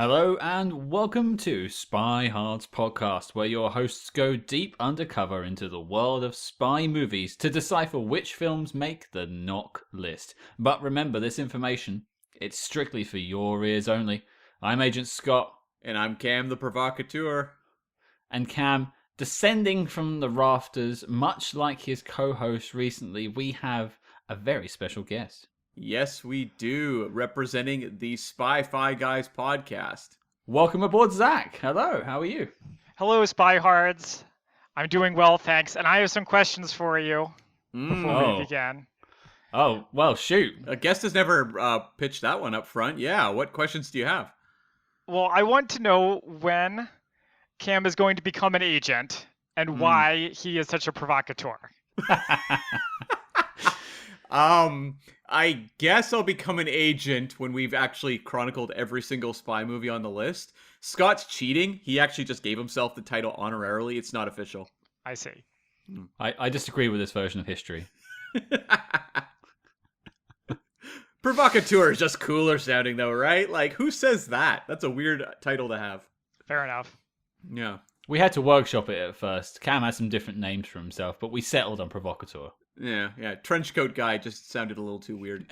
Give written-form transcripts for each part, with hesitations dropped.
Hello and welcome to Spy Hard's podcast, where your hosts go deep undercover into the world of spy movies to decipher which films make the knock list. But remember, this information, it's strictly for your ears only. I'm Agent Scott. And I'm Cam the Provocateur. And Cam, descending from the rafters, much like his co-host recently, we have a very special guest. Yes, we do, representing the Spy-Fi Guys podcast. Welcome aboard, Zach. Hello, how are you? Hello, Spy Hards. I'm doing well, thanks. And I have some questions for you before we begin. Oh, well, shoot. A guest has never pitched that one up front. Yeah, what questions do you have? Well, I want to know when Cam is going to become an agent and why he is such a provocateur. I guess I'll become an agent when we've actually chronicled every single spy movie on the list. Scott's cheating. He actually just gave himself the title honorarily. It's not official. I see. I disagree with this version of history. Provocateur is just cooler sounding though, right? Like, who says that? That's a weird title to have. Fair enough. Yeah. We had to workshop it at first. Cam had some different names for himself, but we settled on Provocateur. Yeah. Trenchcoat guy just sounded a little too weird.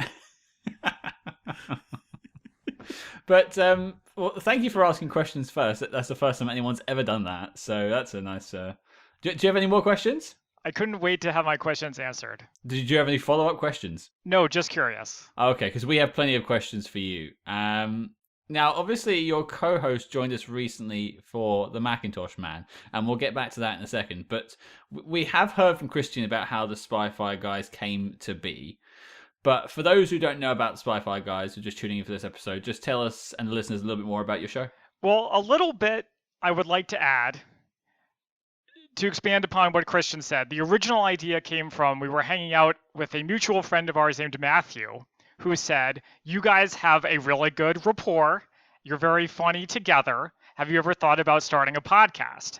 But, well, thank you for asking questions first. That's the first time anyone's ever done that, so that's a nice... Do you have any more questions? I couldn't wait to have my questions answered. Did you have any follow-up questions? No, just curious. Okay, because we have plenty of questions for you. Now, obviously, your co-host joined us recently for The Macintosh Man, and we'll get back to that in a second. But we have heard from Christian about how the Spy-Fi Guys came to be. But for those who don't know about the Spy-Fi Guys, who are just tuning in for this episode, just tell us and the listeners a little bit more about your show. Well, a little bit I would like to add to expand upon what Christian said. The original idea came from, we were hanging out with a mutual friend of ours named Matthew, who said, you guys have a really good rapport. You're very funny together. Have you ever thought about starting a podcast?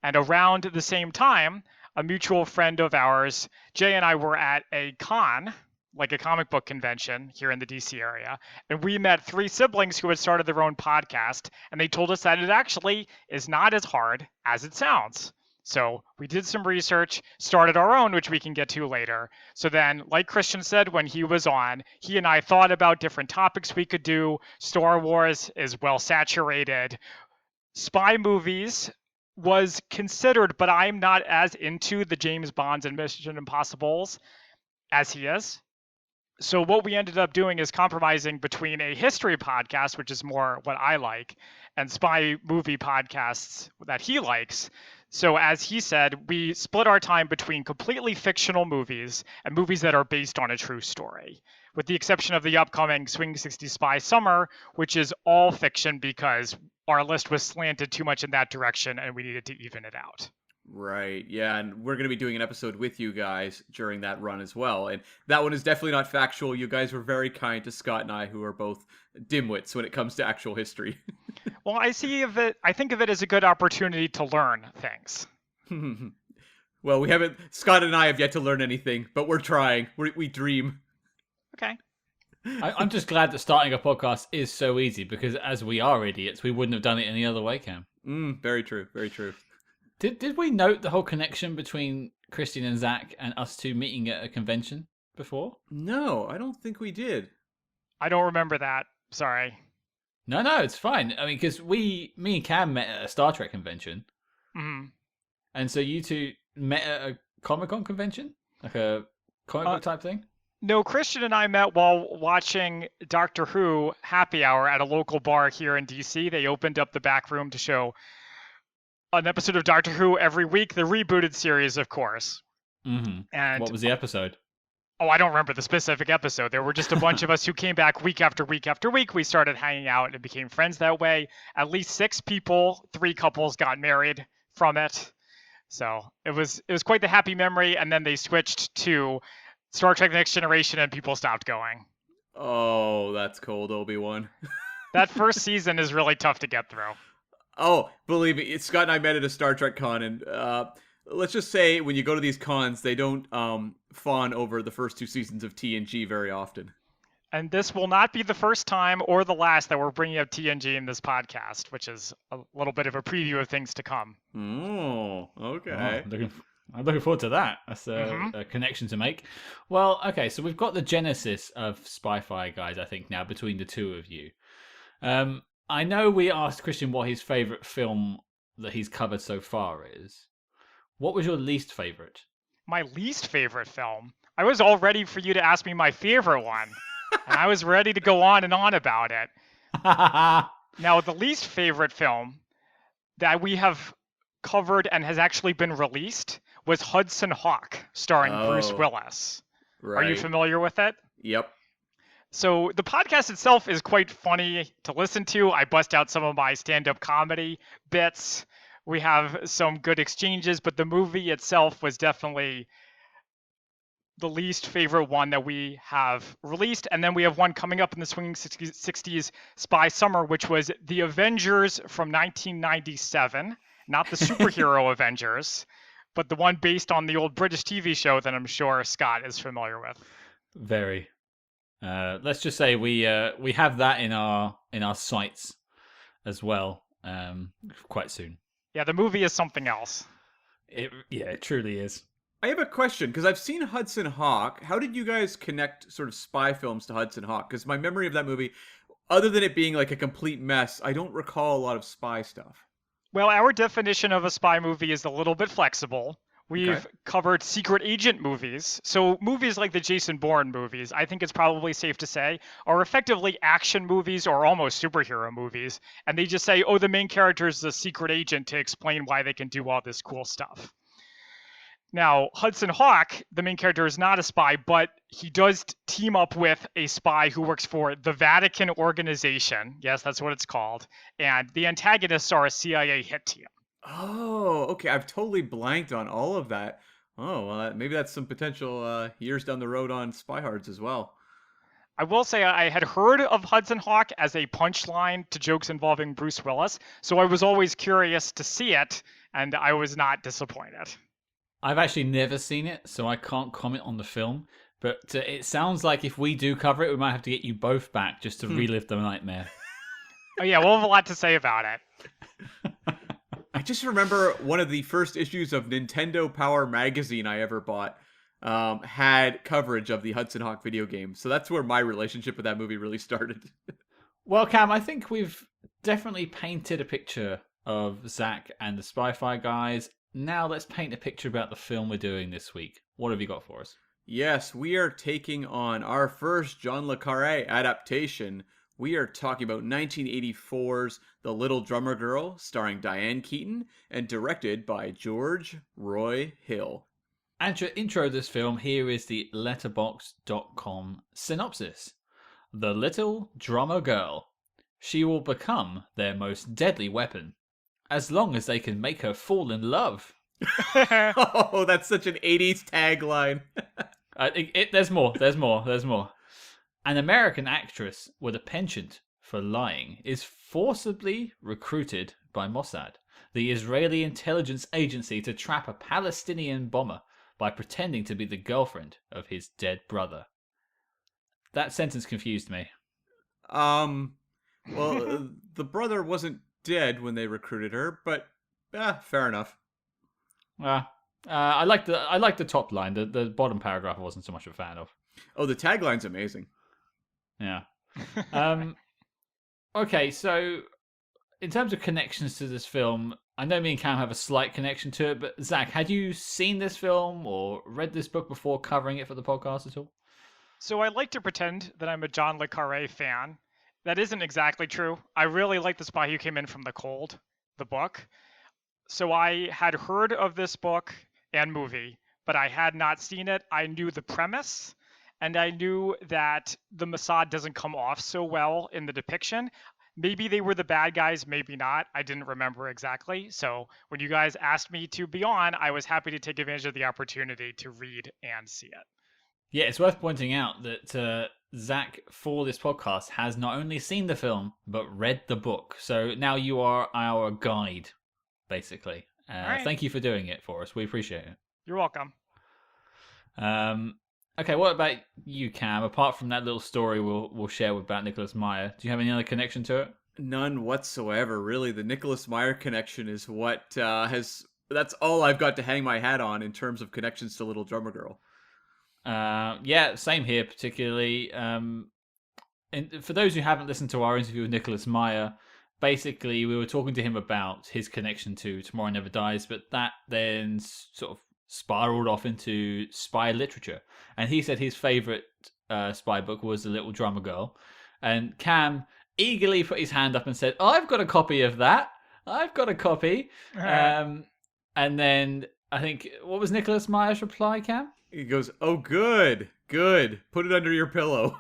And around the same time, a mutual friend of ours, Jay, and I were at a con, like a comic book convention here in the DC area. And we met three siblings who had started their own podcast. And they told us that it actually is not as hard as it sounds. So we did some research, started our own, which we can get to later. So then, like Christian said, when he was on, he and I thought about different topics we could do. Star Wars is well saturated. Spy movies was considered, but I'm not as into the James Bonds and Mission Impossibles as he is. So what we ended up doing is compromising between a history podcast, which is more what I like, and spy movie podcasts that he likes. So as he said, we split our time between completely fictional movies and movies that are based on a true story, with the exception of the upcoming Swing 60 Spy Summer, which is all fiction because our list was slanted too much in that direction and we needed to even it out. Right, yeah, and we're going to be doing an episode with you guys during that run as well, and that one is definitely not factual. You guys were very kind to Scott and I, who are both dimwits when it comes to actual history. Well, I think of it as a good opportunity to learn things. Well, Scott and I have yet to learn anything, but we're trying. We dream. Okay. I'm just glad that starting a podcast is so easy, because as we are idiots, we wouldn't have done it any other way, Cam. Very true, very true. Did we note the whole connection between Christian and Zach and us two meeting at a convention before? No, I don't think we did. I don't remember that. Sorry. No, it's fine. I mean, because me and Cam met at a Star Trek convention. Mm-hmm. And so you two met at a Comic-Con convention? Like a comic book type thing? No, Christian and I met while watching Doctor Who Happy Hour at a local bar here in DC. They opened up the back room to show an episode of Doctor Who every week, the rebooted series, of course. Mm-hmm. And what was the episode? Oh, I don't remember the specific episode. There were just a bunch of us who came back week after week after week. We started hanging out and became friends that way. At least 6 people, 3 couples got married from it. So it was quite the happy memory. And then they switched to Star Trek: The Next Generation and people stopped going. Oh, that's cold, Obi-Wan. That first season is really tough to get through. Oh, believe me, Scott and I met at a Star Trek con, and let's just say when you go to these cons, they don't fawn over the first 2 seasons of TNG very often. And this will not be the first time or the last that we're bringing up TNG in this podcast, which is a little bit of a preview of things to come. Oh, okay. I'm looking forward to that. That's Mhm. a connection to make. Well, okay, so we've got the genesis of Spy-Fi, guys, I think, now between the two of you. I know we asked Christian what his favourite film that he's covered so far is. What was your least favourite? My least favorite film. I was all ready for you to ask me my favorite one, and I was ready to go on and on about it. Now, the least favorite film that we have covered and has actually been released was Hudson Hawk, starring Bruce Oh, Willis. Are you right. familiar with it? Yep. So the podcast itself is quite funny to listen to. I bust out some of my stand-up comedy bits. We have some good exchanges, but the movie itself was definitely the least favorite one that we have released. And then we have one coming up in the swinging 60s spy summer, which was The Avengers from 1997. Not the superhero Avengers, but the one based on the old British TV show that I'm sure Scott is familiar with. Very. Let's just say we have that in our sights as well. Quite soon. Yeah, the movie is something else. It truly is. I have a question because I've seen Hudson Hawk. How did you guys connect sort of spy films to Hudson Hawk? Because my memory of that movie, other than it being like a complete mess, I don't recall a lot of spy stuff. Well, our definition of a spy movie is a little bit flexible. We've Okay. covered secret agent movies. So movies like the Jason Bourne movies, I think it's probably safe to say, are effectively action movies or almost superhero movies. And they just say, oh, the main character is a secret agent to explain why they can do all this cool stuff. Now, Hudson Hawk, the main character, is not a spy, but he does team up with a spy who works for the Vatican organization. Yes, that's what it's called. And the antagonists are a CIA hit team. Oh, okay. I've totally blanked on all of that. Oh, well, maybe that's some potential years down the road on Spy Hards as well. I will say I had heard of Hudson Hawk as a punchline to jokes involving Bruce Willis, so I was always curious to see it, and I was not disappointed. I've actually never seen it, so I can't comment on the film. But it sounds like if we do cover it, we might have to get you both back just to relive the nightmare. Oh yeah, we'll have a lot to say about it. I just remember one of the first issues of Nintendo Power magazine I ever bought had coverage of the Hudson Hawk video game. So that's where my relationship with that movie really started. Well, Cam, I think we've definitely painted a picture of Zach and the Spy-Fi guys. Now let's paint a picture about the film we're doing this week. What have you got for us? Yes, we are taking on our first John le Carré adaptation. We are talking about 1984's The Little Drummer Girl, starring Diane Keaton and directed by George Roy Hill. And to intro this film, here is the letterboxd.com synopsis. The Little Drummer Girl. She will become their most deadly weapon, as long as they can make her fall in love. Oh, that's such an 80s tagline. There's more. An American actress with a penchant for lying is forcibly recruited by Mossad, the Israeli intelligence agency, to trap a Palestinian bomber by pretending to be the girlfriend of his dead brother. That sentence confused me. Well, the brother wasn't dead when they recruited her, but fair enough. I like the top line. The bottom paragraph I wasn't so much a fan of. Oh, the tagline's amazing. Yeah. Okay, so in terms of connections to this film, I know me and Cam have a slight connection to it, but Zach, had you seen this film or read this book before covering it for the podcast at all? So I like to pretend that I'm a John le Carré fan. That isn't exactly true. I really like The Spy Who Came In From the Cold, the book. So I had heard of this book and movie, but I had not seen it. I knew the premise, and I knew that the Mossad doesn't come off so well in the depiction. Maybe they were the bad guys, maybe not. I didn't remember exactly. So when you guys asked me to be on, I was happy to take advantage of the opportunity to read and see it. Yeah, it's worth pointing out that Zach, for this podcast, has not only seen the film, but read the book. So now you are our guide, basically. Right. Thank you for doing it for us. We appreciate it. You're welcome. Okay, what about you, Cam? Apart from that little story we'll share about Nicholas Meyer, do you have any other connection to it? None whatsoever, really. The Nicholas Meyer connection is what that's all I've got to hang my hat on in terms of connections to Little Drummer Girl. Yeah, same here, particularly. And for those who haven't listened to our interview with Nicholas Meyer, basically we were talking to him about his connection to Tomorrow Never Dies, but that then sort of spiraled off into spy literature. And he said his favorite spy book was The Little Drummer Girl. And Cam eagerly put his hand up and said, I've got a copy of that. I've got a copy. And then I think, what was Nicholas Meyer's reply, Cam? He goes, "Oh, good, good. Put it under your pillow."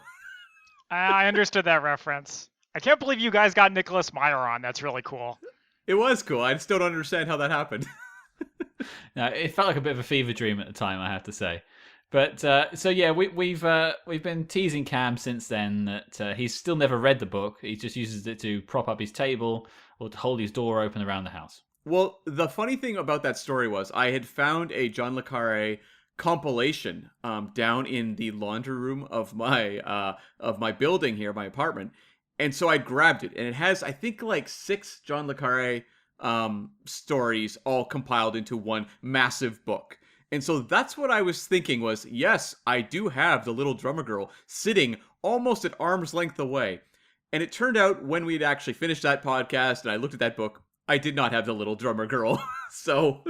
I understood that reference. I can't believe you guys got Nicholas Meyer on. That's really cool. It was cool. I still don't understand how that happened. No, it felt like a bit of a fever dream at the time, I have to say. But so yeah, we've been teasing Cam since then that he's still never read the book. He just uses it to prop up his table or to hold his door open around the house. Well, the funny thing about that story was I had found a John le Carré compilation down in the laundry room of my building here, my apartment, and so I grabbed it, and it has I think like 6 John le Carré stories all compiled into one massive book. And so that's what I was thinking was, yes, I do have the Little Drummer Girl sitting almost at arm's length away. And it turned out when we'd actually finished that podcast and I looked at that book, I did not have the Little Drummer Girl. So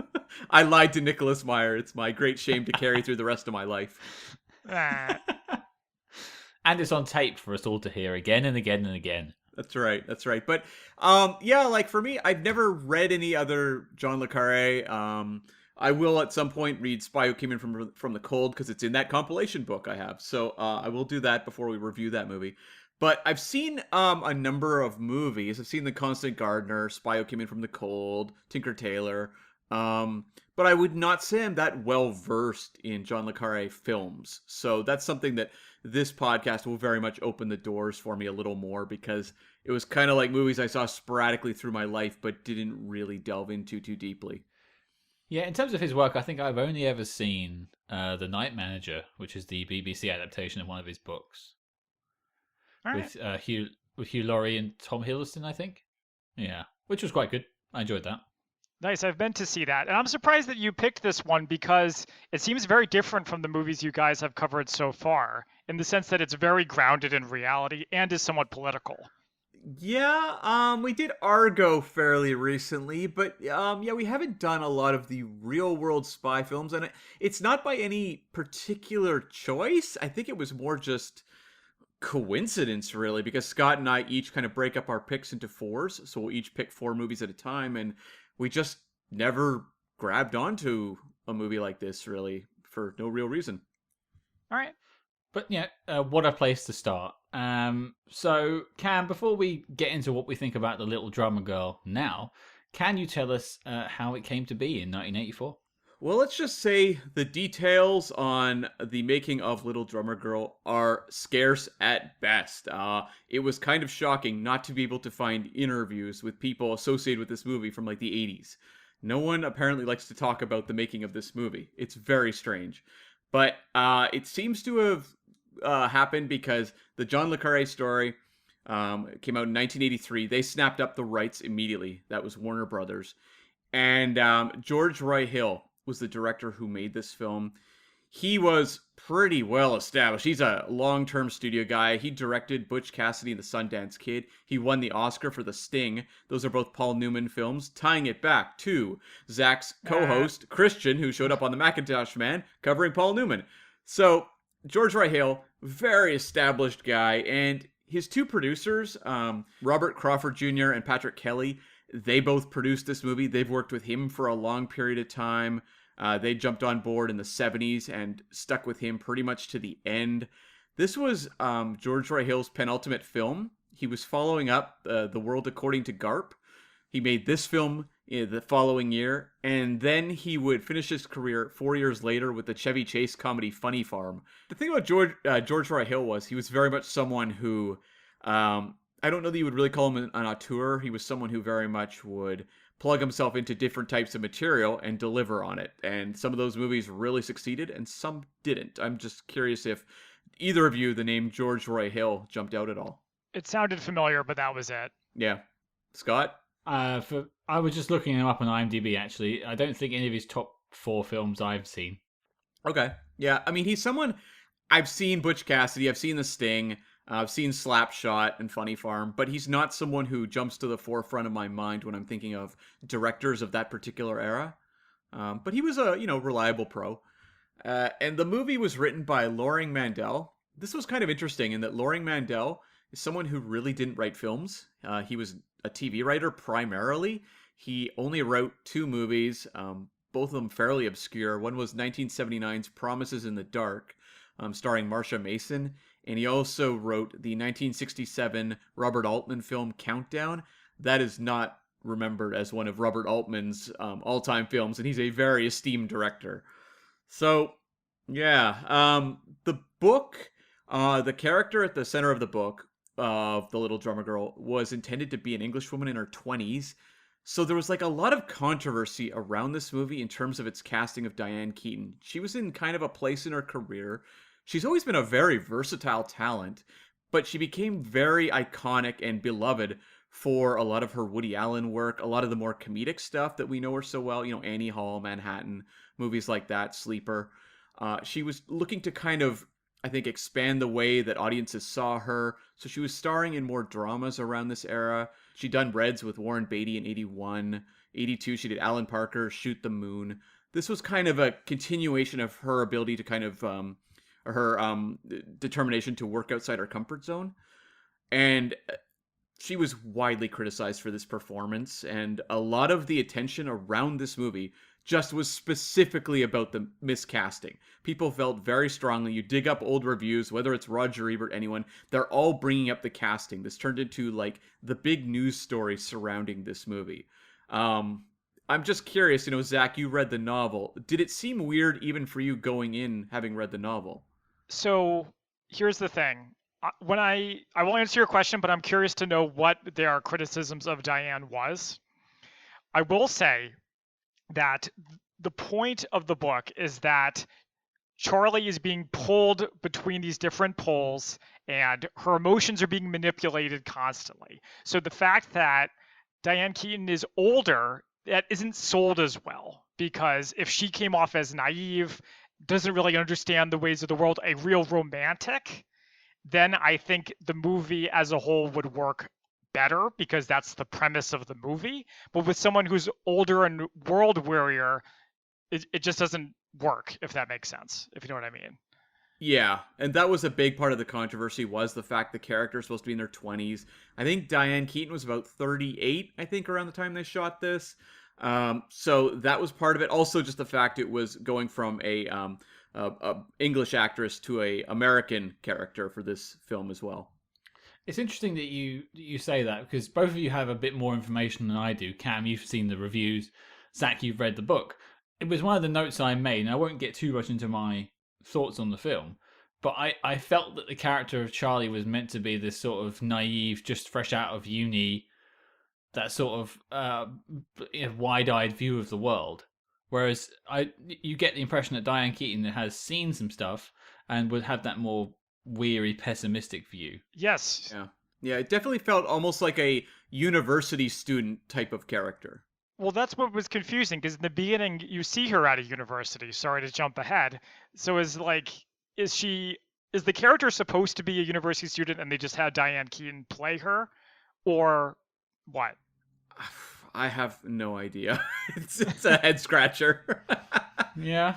I lied to Nicholas Meyer. It's my great shame to carry through the rest of my life. And it's on tape for us all to hear again and again and again. That's right. That's right. But yeah, like for me, I've never read any other John le Carré. I will at some point read Spy Who Came In From the Cold because it's in that compilation book I have. So I will do that before we review that movie. But I've seen a number of movies. I've seen The Constant Gardener, Spy Who Came In From the Cold, Tinker Tailor. But I would not say I'm that well versed in John le Carré films. So that's something that this podcast will very much open the doors for me a little more because it was kind of like movies I saw sporadically through my life but didn't really delve into too deeply. Yeah, in terms of his work, I think I've only ever seen The Night Manager, which is the BBC adaptation of one of his books. With Hugh Laurie and Tom Hiddleston, I think. Yeah, which was quite good. I enjoyed that. Nice. I've meant to see that. And I'm surprised that you picked this one because it seems very different from the movies you guys have covered so far, in the sense that it's very grounded in reality and is somewhat political. Yeah, we did Argo fairly recently, but yeah, we haven't done a lot of the real world spy films, and it's not by any particular choice. I think it was more just coincidence, really, because Scott and I each kind of break up our picks into 4s, so we'll each pick 4 movies at a time, and we just never grabbed onto a movie like this, really, for no real reason. All right. But yeah, what a place to start. So, Cam, before we get into what we think about The Little Drummer Girl now, can you tell us how it came to be in 1984? Well, let's just say the details on the making of Little Drummer Girl are scarce at best. It was kind of shocking not to be able to find interviews with people associated with this movie from like the 80s. No one apparently likes to talk about the making of this movie. It's very strange. But it seems to have happened because the John le Carré story came out in 1983. They snapped up the rights immediately. That was Warner Brothers. And George Roy Hill was the director who made this film. He was pretty well established. He's a long-term studio guy. He directed Butch Cassidy and the Sundance Kid. He won the Oscar for The Sting. Those are both Paul Newman films, tying it back to Zach's co-host, Christian, who showed up on The Macintosh Man, covering Paul Newman. So, George Roy Hill, very established guy, and his 2 producers, Robert Crawford Jr. and Patrick Kelly, they both produced this movie. They've worked with him for a long period of time. They jumped on board in the 70s and stuck with him pretty much to the end. This was George Roy Hill's penultimate film. He was following up The World According to Garp. He made this film the following year, and then he would finish his career 4 years later with the Chevy Chase comedy Funny Farm. The thing about George Roy Hill was he was very much someone who... I don't know that you would really call him an auteur. He was someone who very much would plug himself into different types of material and deliver on it. And some of those movies really succeeded and some didn't. I'm just curious if either of you, the name George Roy Hill jumped out at all. It sounded familiar, but that was it. Yeah. Scott? I was just looking him up on IMDb. Actually, I don't think any of his top 4 films I've seen. Okay. Yeah, I mean, he's someone I've seen Butch Cassidy, I've seen The Sting, I've seen Slapshot and Funny Farm, but he's not someone who jumps to the forefront of my mind when I'm thinking of directors of that particular era. But he was a, reliable pro. And the movie was written by Loring Mandel. This was kind of interesting in that Loring Mandel is someone who really didn't write films. He was a TV writer primarily. He only wrote 2 movies, both of them fairly obscure. One was 1979's Promises in the Dark, starring Marsha Mason. And he also wrote the 1967 Robert Altman film Countdown. That is not remembered as one of Robert Altman's all-time films, and he's a very esteemed director. So, yeah, the book, the character at the center of the book of the little drummer girl was intended to be an English woman in her 20s. So there was like a lot of controversy around this movie in terms of its casting of Diane Keaton. She was in kind of a place in her career. She's always been a very versatile talent, but she became very iconic and beloved for a lot of her Woody Allen work, a lot of the more comedic stuff that we know her so well, Annie Hall, Manhattan, movies like that, Sleeper. She was looking to kind of, I think, expand the way that audiences saw her. So she was starring in more dramas around this era. She'd done Reds with Warren Beatty in 81. 82, she did Alan Parker, Shoot the Moon. This was kind of a continuation of her ability to kind of, her determination to work outside her comfort zone. And she was widely criticized for this performance. And a lot of the attention around this movie just was specifically about the miscasting. People felt very strongly. You dig up old reviews, whether it's Roger Ebert, anyone, they're all bringing up the casting. This turned into like the big news story surrounding this movie. I'm just curious, Zach, you read the novel. Did it seem weird even for you going in having read the novel? So here's the thing. When I will answer your question, but I'm curious to know what their criticisms of Diane was. I will say that the point of the book is that Charlie is being pulled between these different poles and her emotions are being manipulated constantly. So the fact that Diane Keaton is older, that isn't sold as well, because if she came off as naive, doesn't really understand the ways of the world, a real romantic, then I think the movie as a whole would work better because that's the premise of the movie. But with someone who's older and world wearier, it just doesn't work, if that makes sense, if you know what I mean. Yeah, and that was a big part of the controversy, was the fact the character is supposed to be in their 20s. I think Diane Keaton was about 38, I think, around the time they shot this. So that was part of it. Also, just the fact it was going from a English actress to a American character for this film as well. It's interesting that you say that, because both of you have a bit more information than I do. Cam, you've seen the reviews. Zach, you've read the book. It was one of the notes I made, and I won't get too much into my thoughts on the film, but I felt that the character of Charlie was meant to be this sort of naive, just fresh out of uni, that sort of wide-eyed view of the world. Whereas you get the impression that Diane Keaton has seen some stuff and would have that more weary, pessimistic view. Yes. Yeah, it definitely felt almost like a university student type of character. Well, that's what was confusing, because in the beginning you see her at a university. Sorry to jump ahead. So is the character supposed to be a university student and they just had Diane Keaton play her, or what? I have no idea. It's a head scratcher. Yeah.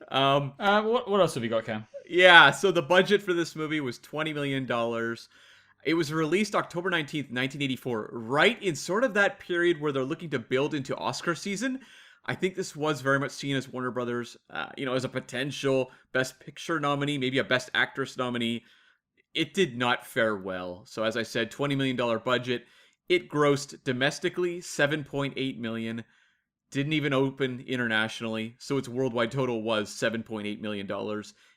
What else have you got, Cam? Yeah, so the budget for this movie was $20 million. It was released October 19th, 1984, right in sort of that period where they're looking to build into Oscar season. I think this was very much seen as Warner Brothers, as a potential Best Picture nominee, maybe a Best Actress nominee. It did not fare well. So as I said, $20 million budget. It grossed domestically $7.8 million. Didn't even open internationally, so its worldwide total was $7.8 million.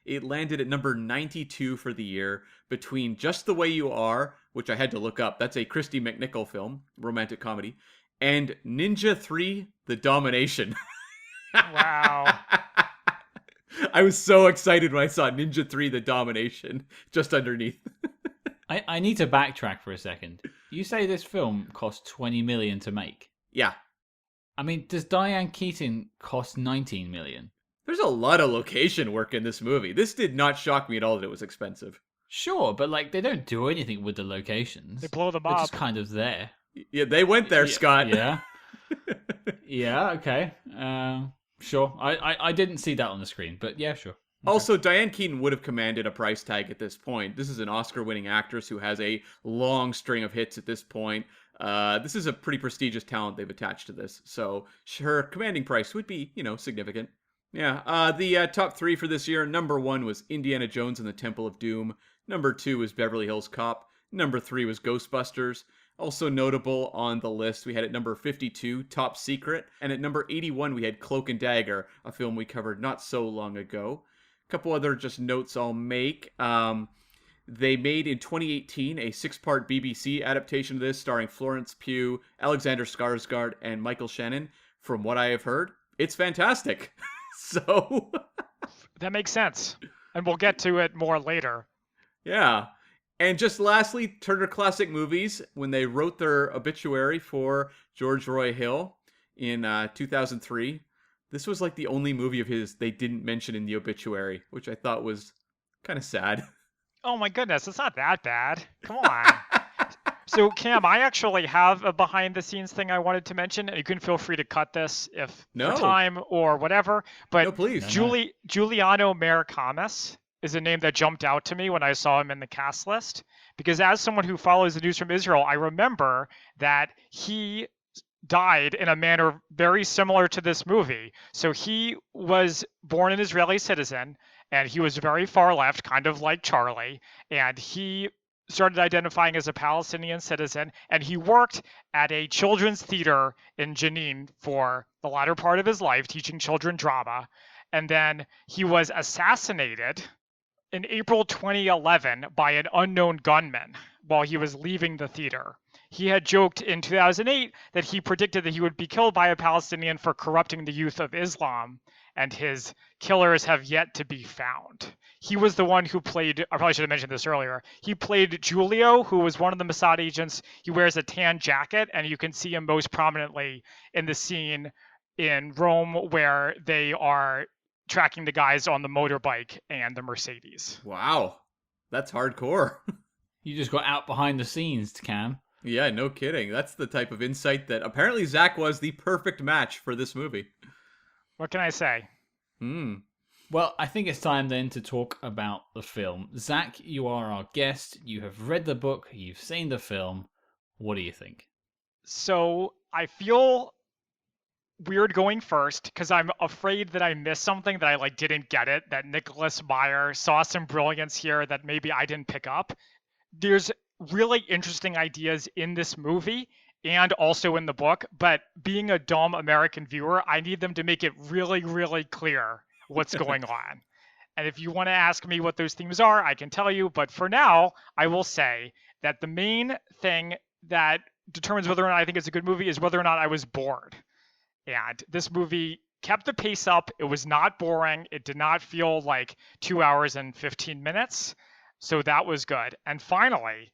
It landed at number 92 for the year, between Just the Way You Are, which I had to look up, that's a Christy McNichol film, romantic comedy, and Ninja 3: The Domination. Wow. I was so excited when I saw Ninja 3: The Domination just underneath. I need to backtrack for a second. You say this film cost 20 million to make. Yeah. I mean, does Diane Keaton cost 19 million? There's a lot of location work in this movie. This did not shock me at all that it was expensive. Sure, but like they don't do anything with the locations. They blow them They're up. just kind of there. Yeah, they went there, Scott. Yeah. Yeah, okay. Sure. I didn't see that on the screen, but yeah, sure. Okay. Also, Diane Keaton would have commanded a price tag at this point. This is an Oscar-winning actress who has a long string of hits at this point. This is a pretty prestigious talent they've attached to this, so her commanding price would be, significant. Yeah, the top 3 for this year, number 1 was Indiana Jones and the Temple of Doom. Number 2 was Beverly Hills Cop. Number 3 was Ghostbusters. Also notable on the list, we had at number 52, Top Secret. And at number 81, we had Cloak and Dagger, a film we covered not so long ago. A couple other just notes I'll make. They made in 2018 a 6-part BBC adaptation of this starring Florence Pugh, Alexander Skarsgård, and Michael Shannon. From what I have heard, it's fantastic. So that makes sense. And we'll get to it more later. Yeah. And just lastly, Turner Classic Movies, when they wrote their obituary for George Roy Hill in 2003, this was like the only movie of his they didn't mention in the obituary, which I thought was kind of sad. Oh my goodness, it's not that bad. Come on. So Cam, I actually have a behind the scenes thing I wanted to mention, and you can feel free to cut this if for time or whatever. But no, please. Giuliano Maricamis is a name that jumped out to me when I saw him in the cast list, because as someone who follows the news from Israel, I remember that he died in a manner very similar to this movie. So he was born an Israeli citizen, and he was very far left, kind of like Charlie, and he started identifying as a Palestinian citizen, and he worked at a children's theater in Jenin for the latter part of his life, teaching children drama. And then he was assassinated in April 2011 by an unknown gunman while he was leaving the theater. He had joked in 2008 that he predicted that he would be killed by a Palestinian for corrupting the youth of Islam, and his killers have yet to be found. He was the one who played, I probably should have mentioned this earlier, he played Giulio, who was one of the Mossad agents. He wears a tan jacket, and you can see him most prominently in the scene in Rome where they are tracking the guys on the motorbike and the Mercedes. Wow, that's hardcore. You just got out behind the scenes, Cam. Yeah, no kidding. That's the type of insight that apparently Zach was the perfect match for this movie. What can I say? Well, I think it's time then to talk about the film. Zach, you are our guest. You have read the book. You've seen the film. What do you think? So I feel weird going first because I'm afraid that I missed something, that I didn't get it, that Nicholas Meyer saw some brilliance here that maybe I didn't pick up. There's really interesting ideas in this movie and also in the book, but being a dumb American viewer, I need them to make it really, really clear what's going on. And if you want to ask me what those themes are, I can tell you. But for now, I will say that the main thing that determines whether or not I think it's a good movie is whether or not I was bored. And this movie kept the pace up. It was not boring. It did not feel like 2 hours and 15 minutes. So that was good. And finally,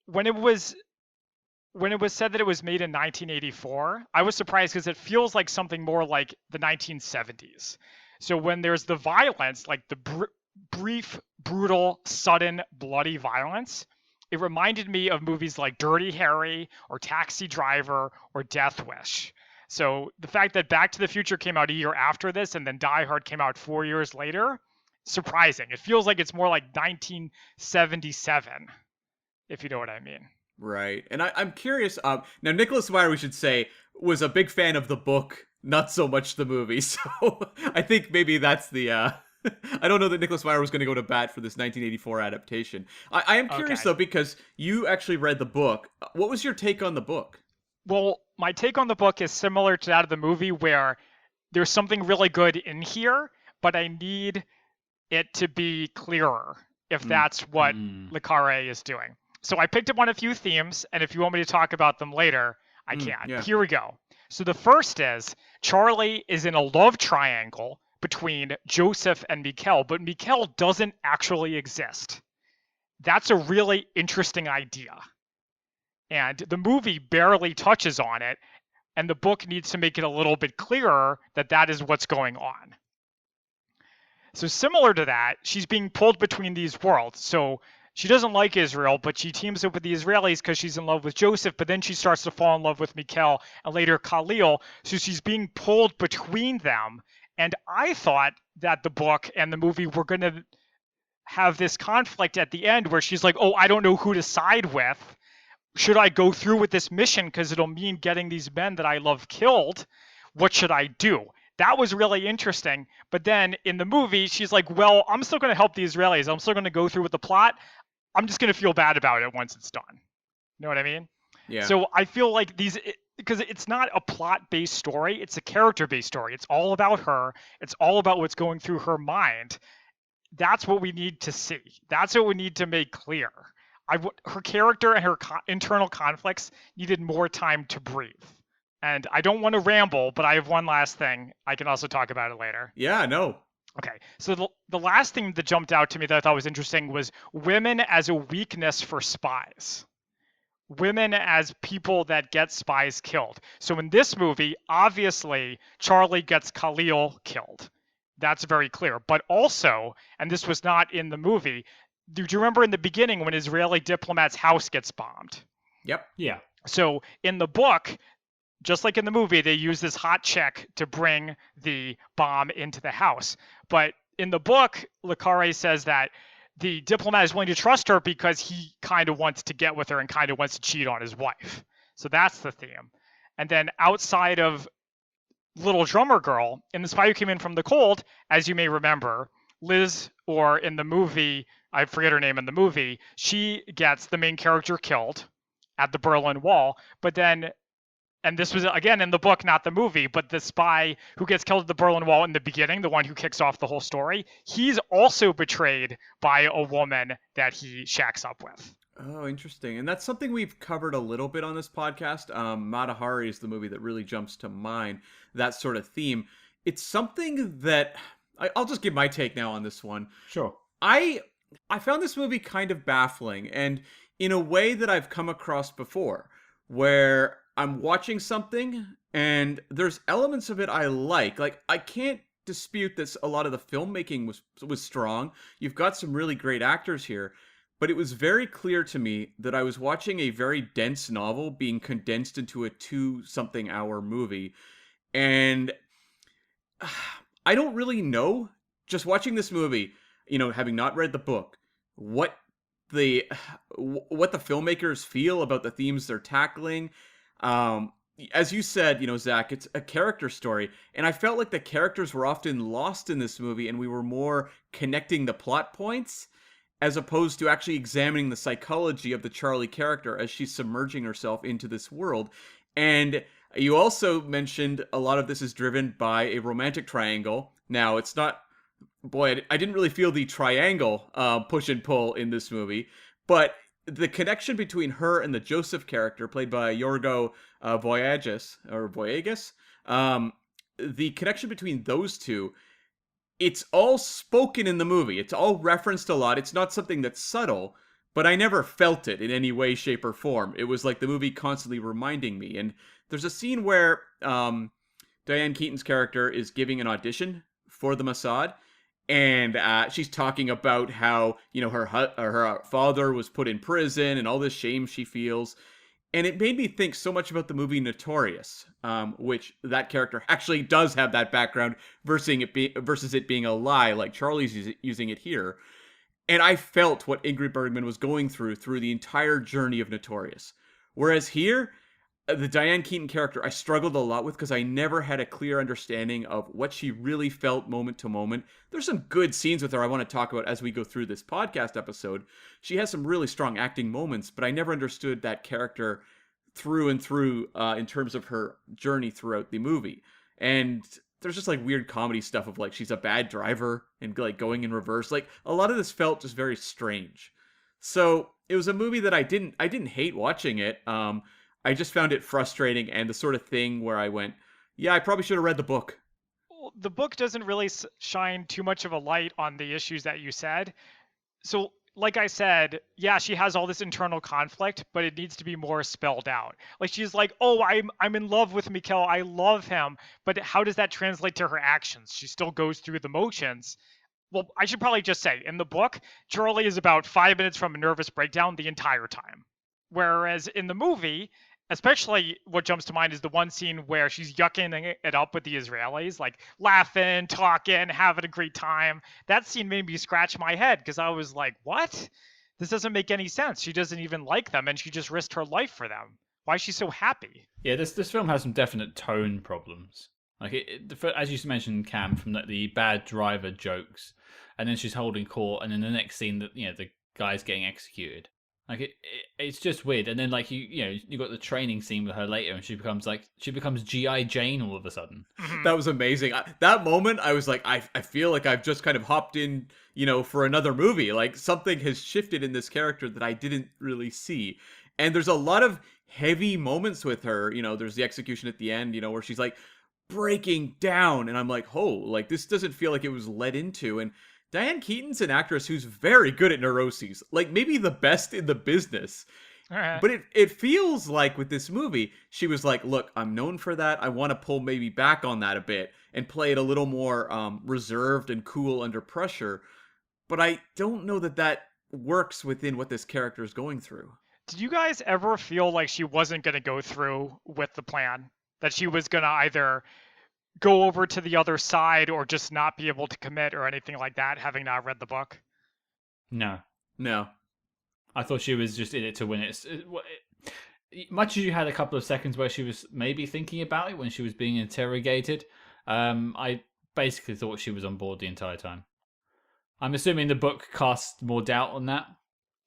when it was said that it was made in 1984, I was surprised because it feels like something more like the 1970s. So when there's the violence, like the brief, brutal, sudden, bloody violence, it reminded me of movies like Dirty Harry or Taxi Driver or Death Wish. So the fact that Back to the Future came out a year after this and then Die Hard came out 4 years later, surprising. It feels like it's more like 1977, if you know what I mean. Right. And I'm curious, now Nicholas Meyer, we should say, was a big fan of the book, not so much the movie. So I think maybe that's the, I don't know that Nicholas Meyer was going to go to bat for this 1984 adaptation. I am curious, though, because you actually read the book. What was your take on the book? Well, my take on the book is similar to that of the movie, where there's something really good in here, but I need it to be clearer if that's what Le Carré is doing. So I picked up on a few themes, and if you want me to talk about them later, I can. Yeah. Here we go. So the first is Charlie is in a love triangle between Joseph and Mikkel, but Mikkel doesn't actually exist. That's a really interesting idea. And the movie barely touches on it, and the book needs to make it a little bit clearer that that is what's going on. So similar to that, she's being pulled between these worlds. So she doesn't like Israel, but she teams up with the Israelis because she's in love with Joseph, but then she starts to fall in love with Mikkel and later Khalil. So she's being pulled between them. And I thought that the book and the movie were going to have this conflict at the end where she's like, oh, I don't know who to side with. Should I go through with this mission because it'll mean getting these men that I love killed? What should I do? That was really interesting. But then in the movie, she's like, well, I'm still going to help the Israelis. I'm still going to go through with the plot. I'm just going to feel bad about it once it's done. You know what I mean? Yeah. So I feel like because it's not a plot-based story, it's a character-based story. It's all about her. It's all about what's going through her mind. That's what we need to see. That's what we need to make clear. Her character and her internal conflicts needed more time to breathe. And I don't want to ramble, but I have one last thing. I can also talk about it later. Yeah, no. Okay, so the last thing that jumped out to me that I thought was interesting was women as a weakness for spies. Women as people that get spies killed. So in this movie, obviously, Charlie gets Khalil killed. That's very clear. But also, and this was not in the movie, do you remember in the beginning when Israeli diplomat's house gets bombed? Yep. Yeah. So in the book, just like in the movie, they use this hot chick to bring the bomb into the house. But in the book, Le Carré says that the diplomat is willing to trust her because he kind of wants to get with her and kind of wants to cheat on his wife. So that's the theme. And then outside of Little Drummer Girl, in The Spy Who Came In From the Cold, as you may remember, Liz, or in the movie, I forget her name in the movie, she gets the main character killed at the Berlin Wall. But then, and this was again in the book, not the movie, but the spy who gets killed at the Berlin Wall in the beginning, the one who kicks off the whole story, he's also betrayed by a woman that he shacks up with. Oh, interesting. And that's something we've covered a little bit on this podcast. Mata Hari is the movie that really jumps to mind, that sort of theme. It's something that I'll just give my take now on this one. Sure. I found this movie kind of baffling, and in a way that I've come across before, where I'm watching something and there's elements of it I like. Like, I can't dispute that a lot of the filmmaking was strong. You've got some really great actors here. But it was very clear to me that I was watching a very dense novel being condensed into a 2-something hour movie. And I don't really know, just watching this movie, having not read the book, what the filmmakers feel about the themes they're tackling. As you said, Zach, it's a character story. And I felt like the characters were often lost in this movie and we were more connecting the plot points as opposed to actually examining the psychology of the Charlie character as she's submerging herself into this world. And you also mentioned a lot of this is driven by a romantic triangle. Now, it's not... Boy, I didn't really feel the triangle push and pull in this movie, but the connection between her and the Joseph character, played by Yorgo Voyagis, the connection between those two, it's all spoken in the movie. It's all referenced a lot. It's not something that's subtle, but I never felt it in any way, shape, or form. It was like the movie constantly reminding me. And there's a scene where Diane Keaton's character is giving an audition for the Mossad, and she's talking about how, her father was put in prison and all this shame she feels. And it made me think so much about the movie Notorious, which that character actually does have that background versus it being a lie, like Charlie's using it here. And I felt what Ingrid Bergman was going through the entire journey of Notorious. Whereas here, the Diane Keaton character, I struggled a lot with because I never had a clear understanding of what she really felt moment to moment. There's some good scenes with her I want to talk about as we go through this podcast episode. She has some really strong acting moments, but I never understood that character through and through in terms of her journey throughout the movie. And there's just like weird comedy stuff of like she's a bad driver and like going in reverse. Like a lot of this felt just very strange. So it was a movie that I didn't hate watching it. I just found it frustrating and the sort of thing where I went, yeah, I probably should have read the book. Well, the book doesn't really shine too much of a light on the issues that you said. So, like I said, yeah, she has all this internal conflict, but it needs to be more spelled out. Like she's like, "Oh, I'm in love with Mikkel. I love him." But how does that translate to her actions? She still goes through the motions. Well, I should probably just say, in the book, Charlie is about 5 minutes from a nervous breakdown the entire time. Whereas in the movie, especially what jumps to mind is the one scene where she's yucking it up with the Israelis, like laughing, talking, having a great time. That scene made me scratch my head because I was like, what? This doesn't make any sense. She doesn't even like them and she just risked her life for them. Why is she so happy? Yeah, this film has some definite tone problems. Like as you mentioned, Cam, from the bad driver jokes, and then she's holding court, and then the next scene that the guy's getting executed. Like it's just weird. And then like you got the training scene with her later, and she becomes GI Jane all of a sudden. That was amazing. That moment, I was like, I feel like I've just kind of hopped in, for another movie. Like something has shifted in this character that I didn't really see. And there's a lot of heavy moments with her. There's the execution at the end, where she's like breaking down, and I'm like, oh, like this doesn't feel like it was led into. And Diane Keaton's an actress who's very good at neuroses, like maybe the best in the business. Right. But it feels like with this movie, she was like, look, I'm known for that. I want to pull maybe back on that a bit and play it a little more reserved and cool under pressure. But I don't know that works within what this character is going through. Did you guys ever feel like she wasn't going to go through with the plan? That she was going to either go over to the other side or just not be able to commit or anything like that, having not read the book? No. I thought she was just in it to win it. Much as you had a couple of seconds where she was maybe thinking about it when she was being interrogated, I basically thought she was on board the entire time. I'm assuming the book casts more doubt on that.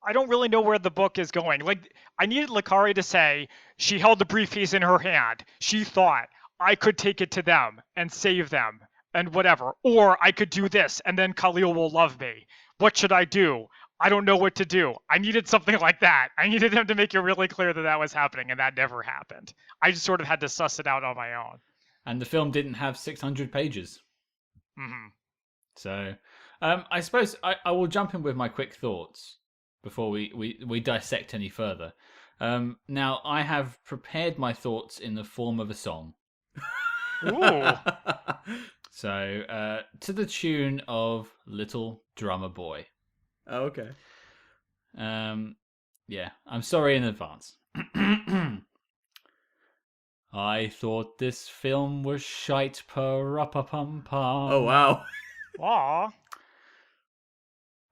I don't really know where the book is going. Like, I needed le Carré to say she held the briefcase in her hand. She thought, I could take it to them and save them and whatever. Or I could do this and then Khalil will love me. What should I do? I don't know what to do. I needed something like that. I needed him to make it really clear that was happening, and that never happened. I just sort of had to suss it out on my own. And the film didn't have 600 pages. Mm-hmm. So, I suppose I will jump in with my quick thoughts before we dissect any further. Now, I have prepared my thoughts in the form of a song. Ooh. So, to the tune of Little Drummer Boy. Oh, okay. Yeah, I'm sorry in advance. I thought this film was shite, pa-ra-pa-pum-pum. Oh, wow. Aw.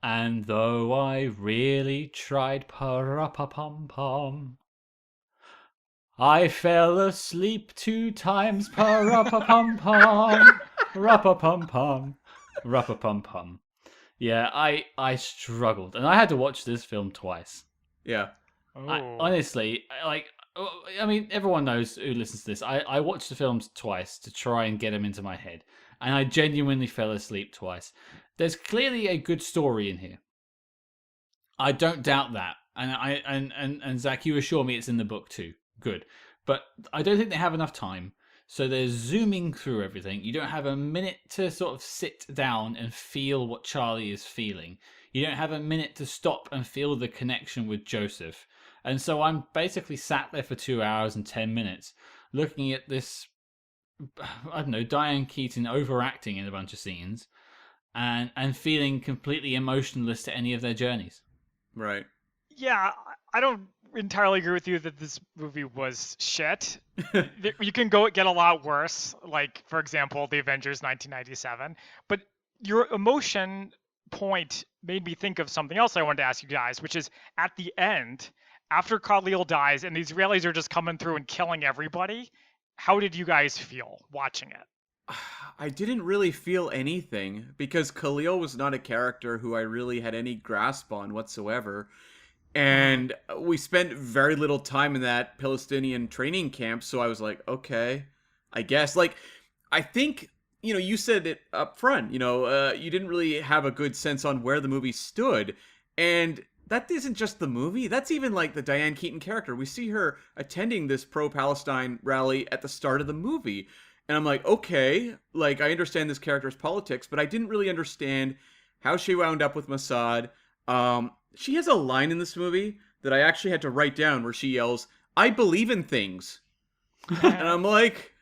And though I really tried, pa-ra-pa-pum-pum, I fell asleep 2 times, pa-ra-pa-pum-pum, ra-pa-pum-pum, ra-pa-pum-pum. Yeah, I struggled, and I had to watch this film twice. Yeah. Honestly, I mean, everyone knows who listens to this. I watched the films twice to try and get them into my head, and I genuinely fell asleep twice. There's clearly a good story in here. I don't doubt that, and Zach, you assure me it's in the book too. Good, but I don't think they have enough time. So they're zooming through everything. You don't have a minute to sort of sit down and feel what Charlie is feeling. You don't have a minute to stop and feel the connection with Joseph. And so I'm basically sat there for 2 hours and 10 minutes looking at this, I don't know, Diane Keaton overacting in a bunch of scenes and feeling completely emotionless to any of their journeys. Right. Yeah, I don't entirely agree with you that this movie was shit. You can get a lot worse, like, for example, The Avengers 1997. But your emotion point made me think of something else I wanted to ask you guys, which is at the end, after Khalil dies and the Israelis are just coming through and killing everybody, how did you guys feel watching it? I didn't really feel anything because Khalil was not a character who I really had any grasp on whatsoever. And we spent very little time in that Palestinian training camp, so I was like, okay, I guess. Like, I think, you said it up front, you didn't really have a good sense on where the movie stood. And that isn't just the movie. That's even like the Diane Keaton character. We see her attending this pro-Palestine rally at the start of the movie. And I'm like, okay, like I understand this character's politics, but I didn't really understand how she wound up with Mossad. She has a line in this movie that I actually had to write down where she yells, "I believe in things." And I'm like,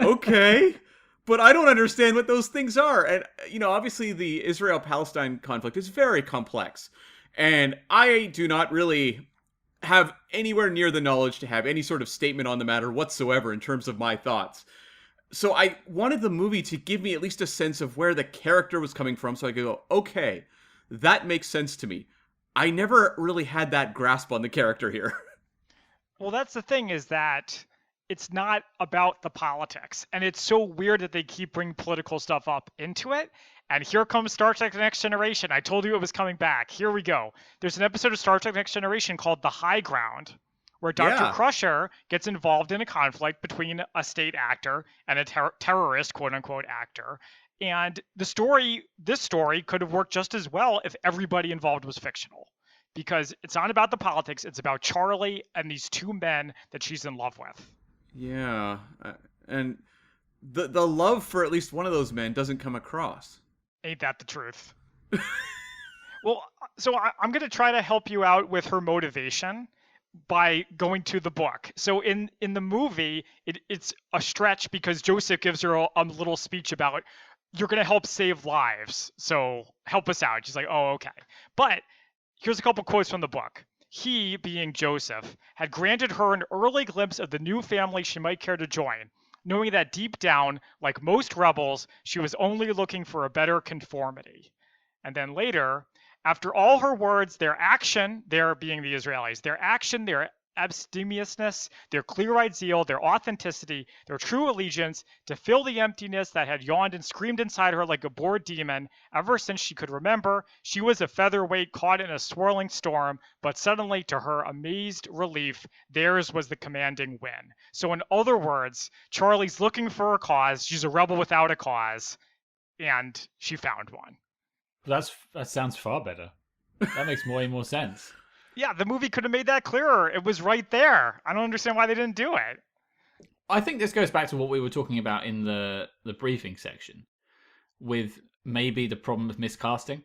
okay, but I don't understand what those things are. And, obviously the Israel-Palestine conflict is very complex. And I do not really have anywhere near the knowledge to have any sort of statement on the matter whatsoever in terms of my thoughts. So I wanted the movie to give me at least a sense of where the character was coming from so I could go, okay, that makes sense to me. I never really had that grasp on the character here. Well, that's the thing, is that it's not about the politics. And it's so weird that they keep bringing political stuff up into it. And here comes Star Trek The Next Generation. I told you it was coming back. Here we go. There's an episode of Star Trek The Next Generation called The High Ground, where Dr. Yeah. Crusher gets involved in a conflict between a state actor and a terrorist, quote-unquote, actor. And this story could have worked just as well if everybody involved was fictional. Because it's not about the politics, it's about Charlie and these two men that she's in love with. Yeah. And the love for at least one of those men doesn't come across. Ain't that the truth? Well, so I'm going to try to help you out with her motivation by going to the book. So in the movie, it's a stretch because Joseph gives her a little speech about, you're going to help save lives, so help us out. She's like, oh, okay. But here's a couple quotes from the book. He, being Joseph, had granted her an early glimpse of the new family she might care to join, knowing that deep down, like most rebels, she was only looking for a better conformity. And then later, after all her words, their action, their being the Israelis, their action, their abstemiousness, their clear-eyed zeal, their authenticity, their true allegiance, to fill the emptiness that had yawned and screamed inside her like a bored demon, ever since she could remember, she was a featherweight caught in a swirling storm, but suddenly, to her amazed relief, theirs was the commanding win. So in other words, Charlie's looking for a cause, she's a rebel without a cause, and she found one. That sounds far better. That makes way more sense. Yeah, the movie could have made that clearer. It was right there. I don't understand why they didn't do it. I think this goes back to what we were talking about in the briefing section, with maybe the problem of miscasting,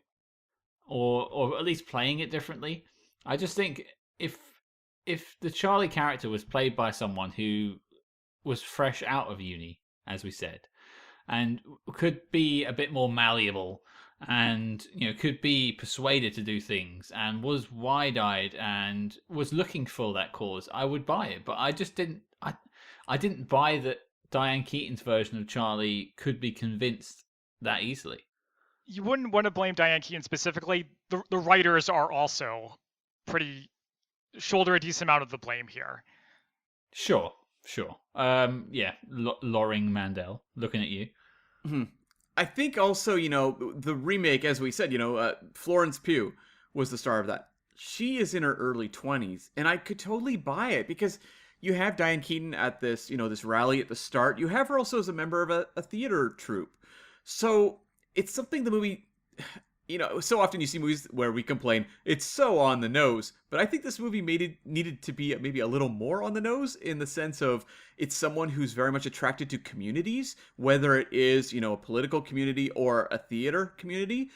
or at least playing it differently. I just think if the Charlie character was played by someone who was fresh out of uni, as we said, and could be a bit more malleable, and could be persuaded to do things, and was wide-eyed and was looking for that cause, I would buy it. But I just didn't. I didn't buy that Diane Keaton's version of Charlie could be convinced that easily. You wouldn't want to blame Diane Keaton specifically. The writers are also shoulder a decent amount of the blame here. Sure. Yeah, Loring Mandel, looking at you. Mm-hmm. I think also, the remake, as we said, Florence Pugh was the star of that. She is in her early 20s, and I could totally buy it because you have Diane Keaton at this, this rally at the start. You have her also as a member of a theater troupe. So it's something the movie, so often you see movies where we complain, it's so on the nose, but I think this movie needed to be maybe a little more on the nose, in the sense of it's someone who's very much attracted to communities, whether it is, a political community or a theater community,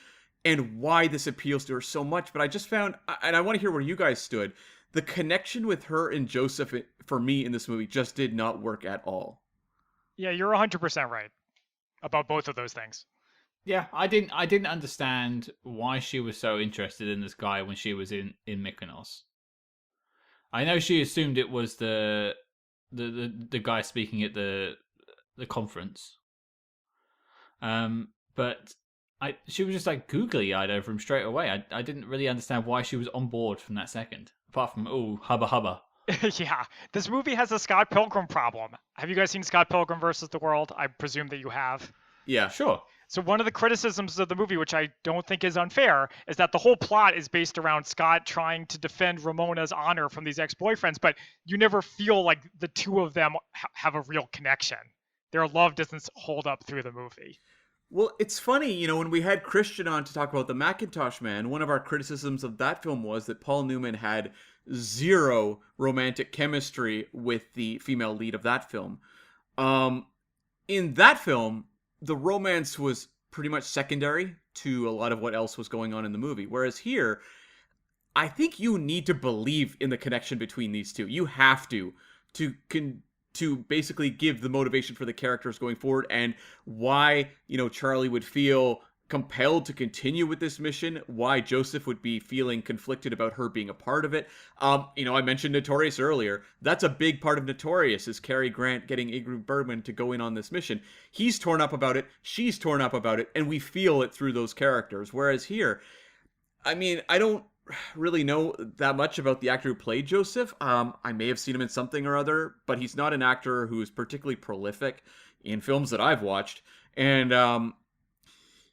and why this appeals to her so much. But I just found, and I want to hear where you guys stood, the connection with her and Joseph, for me in this movie, just did not work at all. Yeah, you're 100% right about both of those things. Yeah, I didn't understand why she was so interested in this guy when she was in Mykonos. I know she assumed it was the guy speaking at the conference. But she was just like googly-eyed over him straight away. I didn't really understand why she was on board from that second. Apart from, hubba hubba. Yeah, this movie has a Scott Pilgrim problem. Have you guys seen Scott Pilgrim versus the World? I presume that you have. Yeah, sure. So one of the criticisms of the movie, which I don't think is unfair, is that the whole plot is based around Scott trying to defend Ramona's honor from these ex-boyfriends, but you never feel like the two of them have a real connection. Their love doesn't hold up through the movie. Well, it's funny, when we had Christian on to talk about The Macintosh Man, one of our criticisms of that film was that Paul Newman had zero romantic chemistry with the female lead of that film. Um, in that film, the romance was pretty much secondary to a lot of what else was going on in the movie. Whereas here, I think you need to believe in the connection between these two. You have to to basically give the motivation for the characters going forward and why, Charlie would feel compelled to continue with this mission, why Joseph would be feeling conflicted about her being a part of it. I mentioned Notorious earlier. That's a big part of Notorious is Cary Grant getting Ingrid Bergman to go in on this mission. He's torn up about it, she's torn up about it, and we feel it through those characters. Whereas here, I don't really know that much about the actor who played Joseph. I may have seen him in something or other, but he's not an actor who is particularly prolific in films that I've watched. And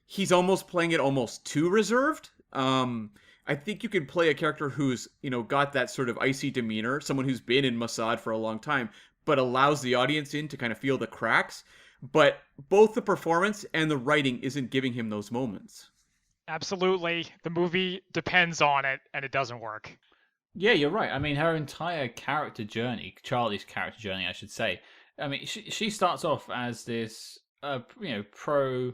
he's almost playing it almost too reserved. I think you can play a character who's, got that sort of icy demeanor, someone who's been in Mossad for a long time, but allows the audience in to kind of feel the cracks. But both the performance and the writing isn't giving him those moments. Absolutely. The movie depends on it, and it doesn't work. Yeah, you're right. I mean, her entire character journey, Charlie's character journey, I should say. I mean, she starts off as this, pro-Palestine,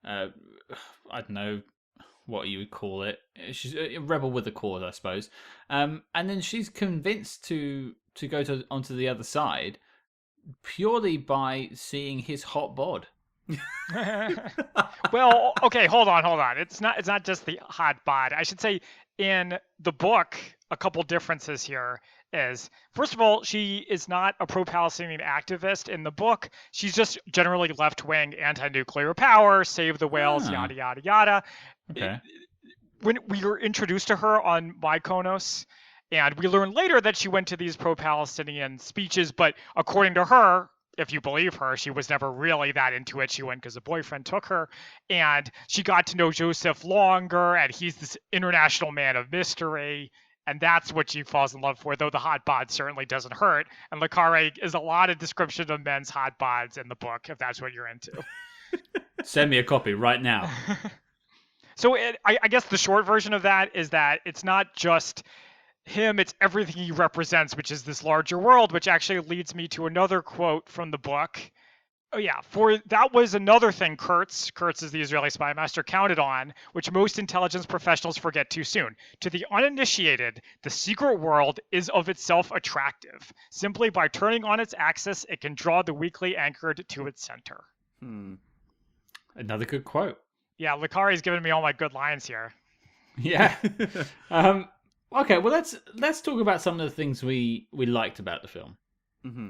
I don't know what you would call it. She's a rebel with a cause, I suppose. And then she's convinced to go onto the other side purely by seeing his hot bod. Well, okay, hold on. It's not just the hot bod. I should say in the book, a couple differences here is, first of all, she is not a pro-Palestinian activist in the book. She's just generally left-wing, anti-nuclear power, save the whales, yada, yada, yada. Okay. When we were introduced to her on Mykonos, and we learned later that she went to these pro-Palestinian speeches, but according to her, if you believe her, she was never really that into it. She went because a boyfriend took her, and she got to know Joseph longer, and he's this international man of mystery, and that's what she falls in love for, though the hot bod certainly doesn't hurt. And Le Carré is a lot of description of men's hot bods in the book, if that's what you're into. Send me a copy right now. So I guess the short version of that is that it's not just him, it's everything he represents, which is this larger world, which actually leads me to another quote from the book. Oh yeah, that was another thing Kurtz is the Israeli spy master, counted on, which most intelligence professionals forget too soon. To the uninitiated, the secret world is of itself attractive. Simply by turning on its axis, it can draw the weakly anchored to its center. Another good quote. Yeah, Le Carré's giving me all my good lines here. Yeah. Okay, well let's talk about some of the things we liked about the film. Mm-hmm.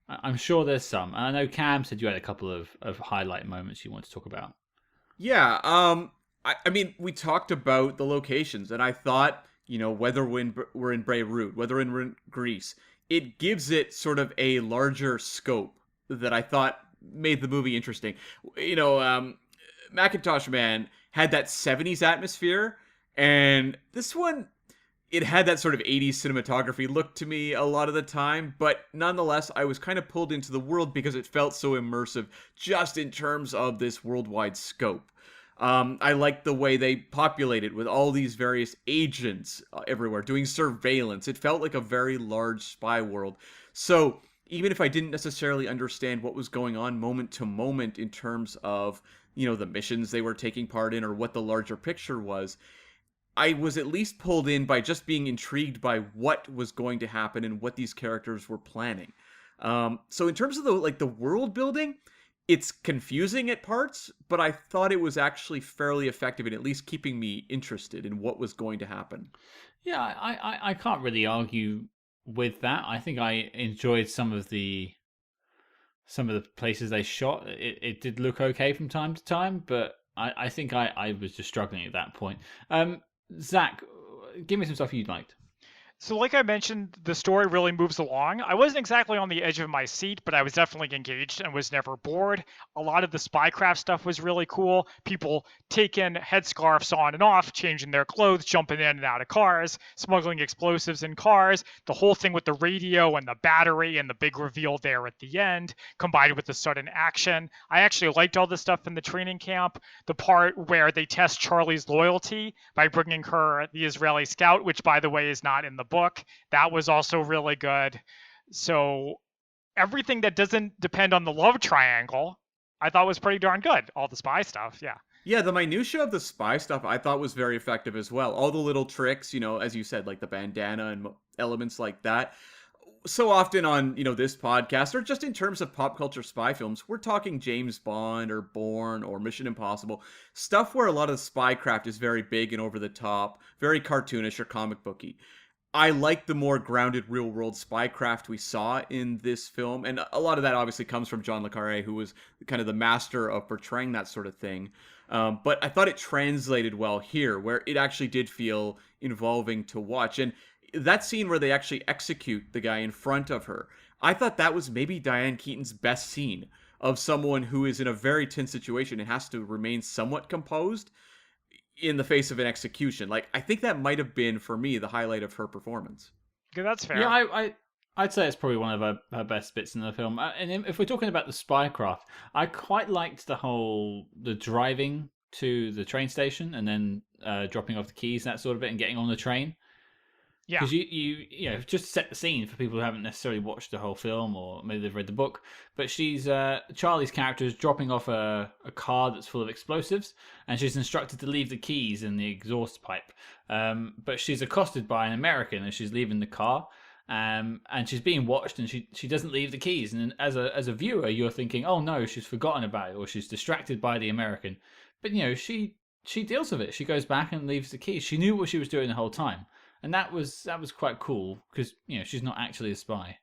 I'm sure there's some. I know Cam said you had a couple of highlight moments you want to talk about. Yeah. I mean, we talked about the locations, and I thought, whether we're in Beirut, whether we're in Greece, it gives it sort of a larger scope that I thought made the movie interesting. Macintosh Man had that 70s atmosphere, and this one, it had that sort of 80s cinematography look to me a lot of the time, but nonetheless, I was kind of pulled into the world because it felt so immersive just in terms of this worldwide scope. I liked the way they populated with all these various agents everywhere doing surveillance. It felt like a very large spy world. So even if I didn't necessarily understand what was going on moment to moment in terms of, the missions they were taking part in or what the larger picture was, I was at least pulled in by just being intrigued by what was going to happen and what these characters were planning. So in terms of the world building, it's confusing at parts, but I thought it was actually fairly effective in at least keeping me interested in what was going to happen. Yeah, I can't really argue with that. I think I enjoyed some of the places they shot. It did look okay from time to time, but I think I was just struggling at that point. Zach, give me some stuff you liked. So, like I mentioned, the story really moves along. I wasn't exactly on the edge of my seat, but I was definitely engaged and was never bored. A lot of the spycraft stuff was really cool. People taking headscarves on and off, changing their clothes, jumping in and out of cars, smuggling explosives in cars. The whole thing with the radio and the battery and the big reveal there at the end, combined with the sudden action. I actually liked all the stuff in the training camp. The part where they test Charlie's loyalty by bringing her the Israeli scout, which, by the way, is not in the book. That was also really good. So everything that doesn't depend on the love triangle, I thought was pretty darn good. All the spy stuff, yeah. Yeah, the minutia of the spy stuff I thought was very effective as well. All the little tricks, as you said, like the bandana and elements like that. So often on, this podcast, or just in terms of pop culture spy films, we're talking James Bond or Bourne or Mission Impossible. Stuff where a lot of the spycraft is very big and over the top, very cartoonish or comic booky. I like the more grounded real world spycraft we saw in this film. And a lot of that obviously comes from John le Carré, who was kind of the master of portraying that sort of thing. But I thought it translated well here, where it actually did feel involving to watch. And that scene where they actually execute the guy in front of her, I thought that was maybe Diane Keaton's best scene of someone who is in a very tense situation and has to remain somewhat composed in the face of an execution. Like, I think that might have been, for me, the highlight of her performance. Okay, that's fair. Yeah, I'd say it's probably one of her best bits in the film. And if we're talking about the spycraft, I quite liked the driving to the train station and then dropping off the keys, that sort of bit, and getting on the train. Yeah. Because you know, just to set the scene for people who haven't necessarily watched the whole film or maybe they've read the book. But she's Charlie's character is dropping off a car that's full of explosives, and she's instructed to leave the keys in the exhaust pipe. But she's accosted by an American as she's leaving the car, and she's being watched, and she doesn't leave the keys. And as a viewer, you're thinking, oh no, she's forgotten about it, or she's distracted by the American. But she deals with it. She goes back and leaves the keys. She knew what she was doing the whole time. And that was quite cool because she's not actually a spy,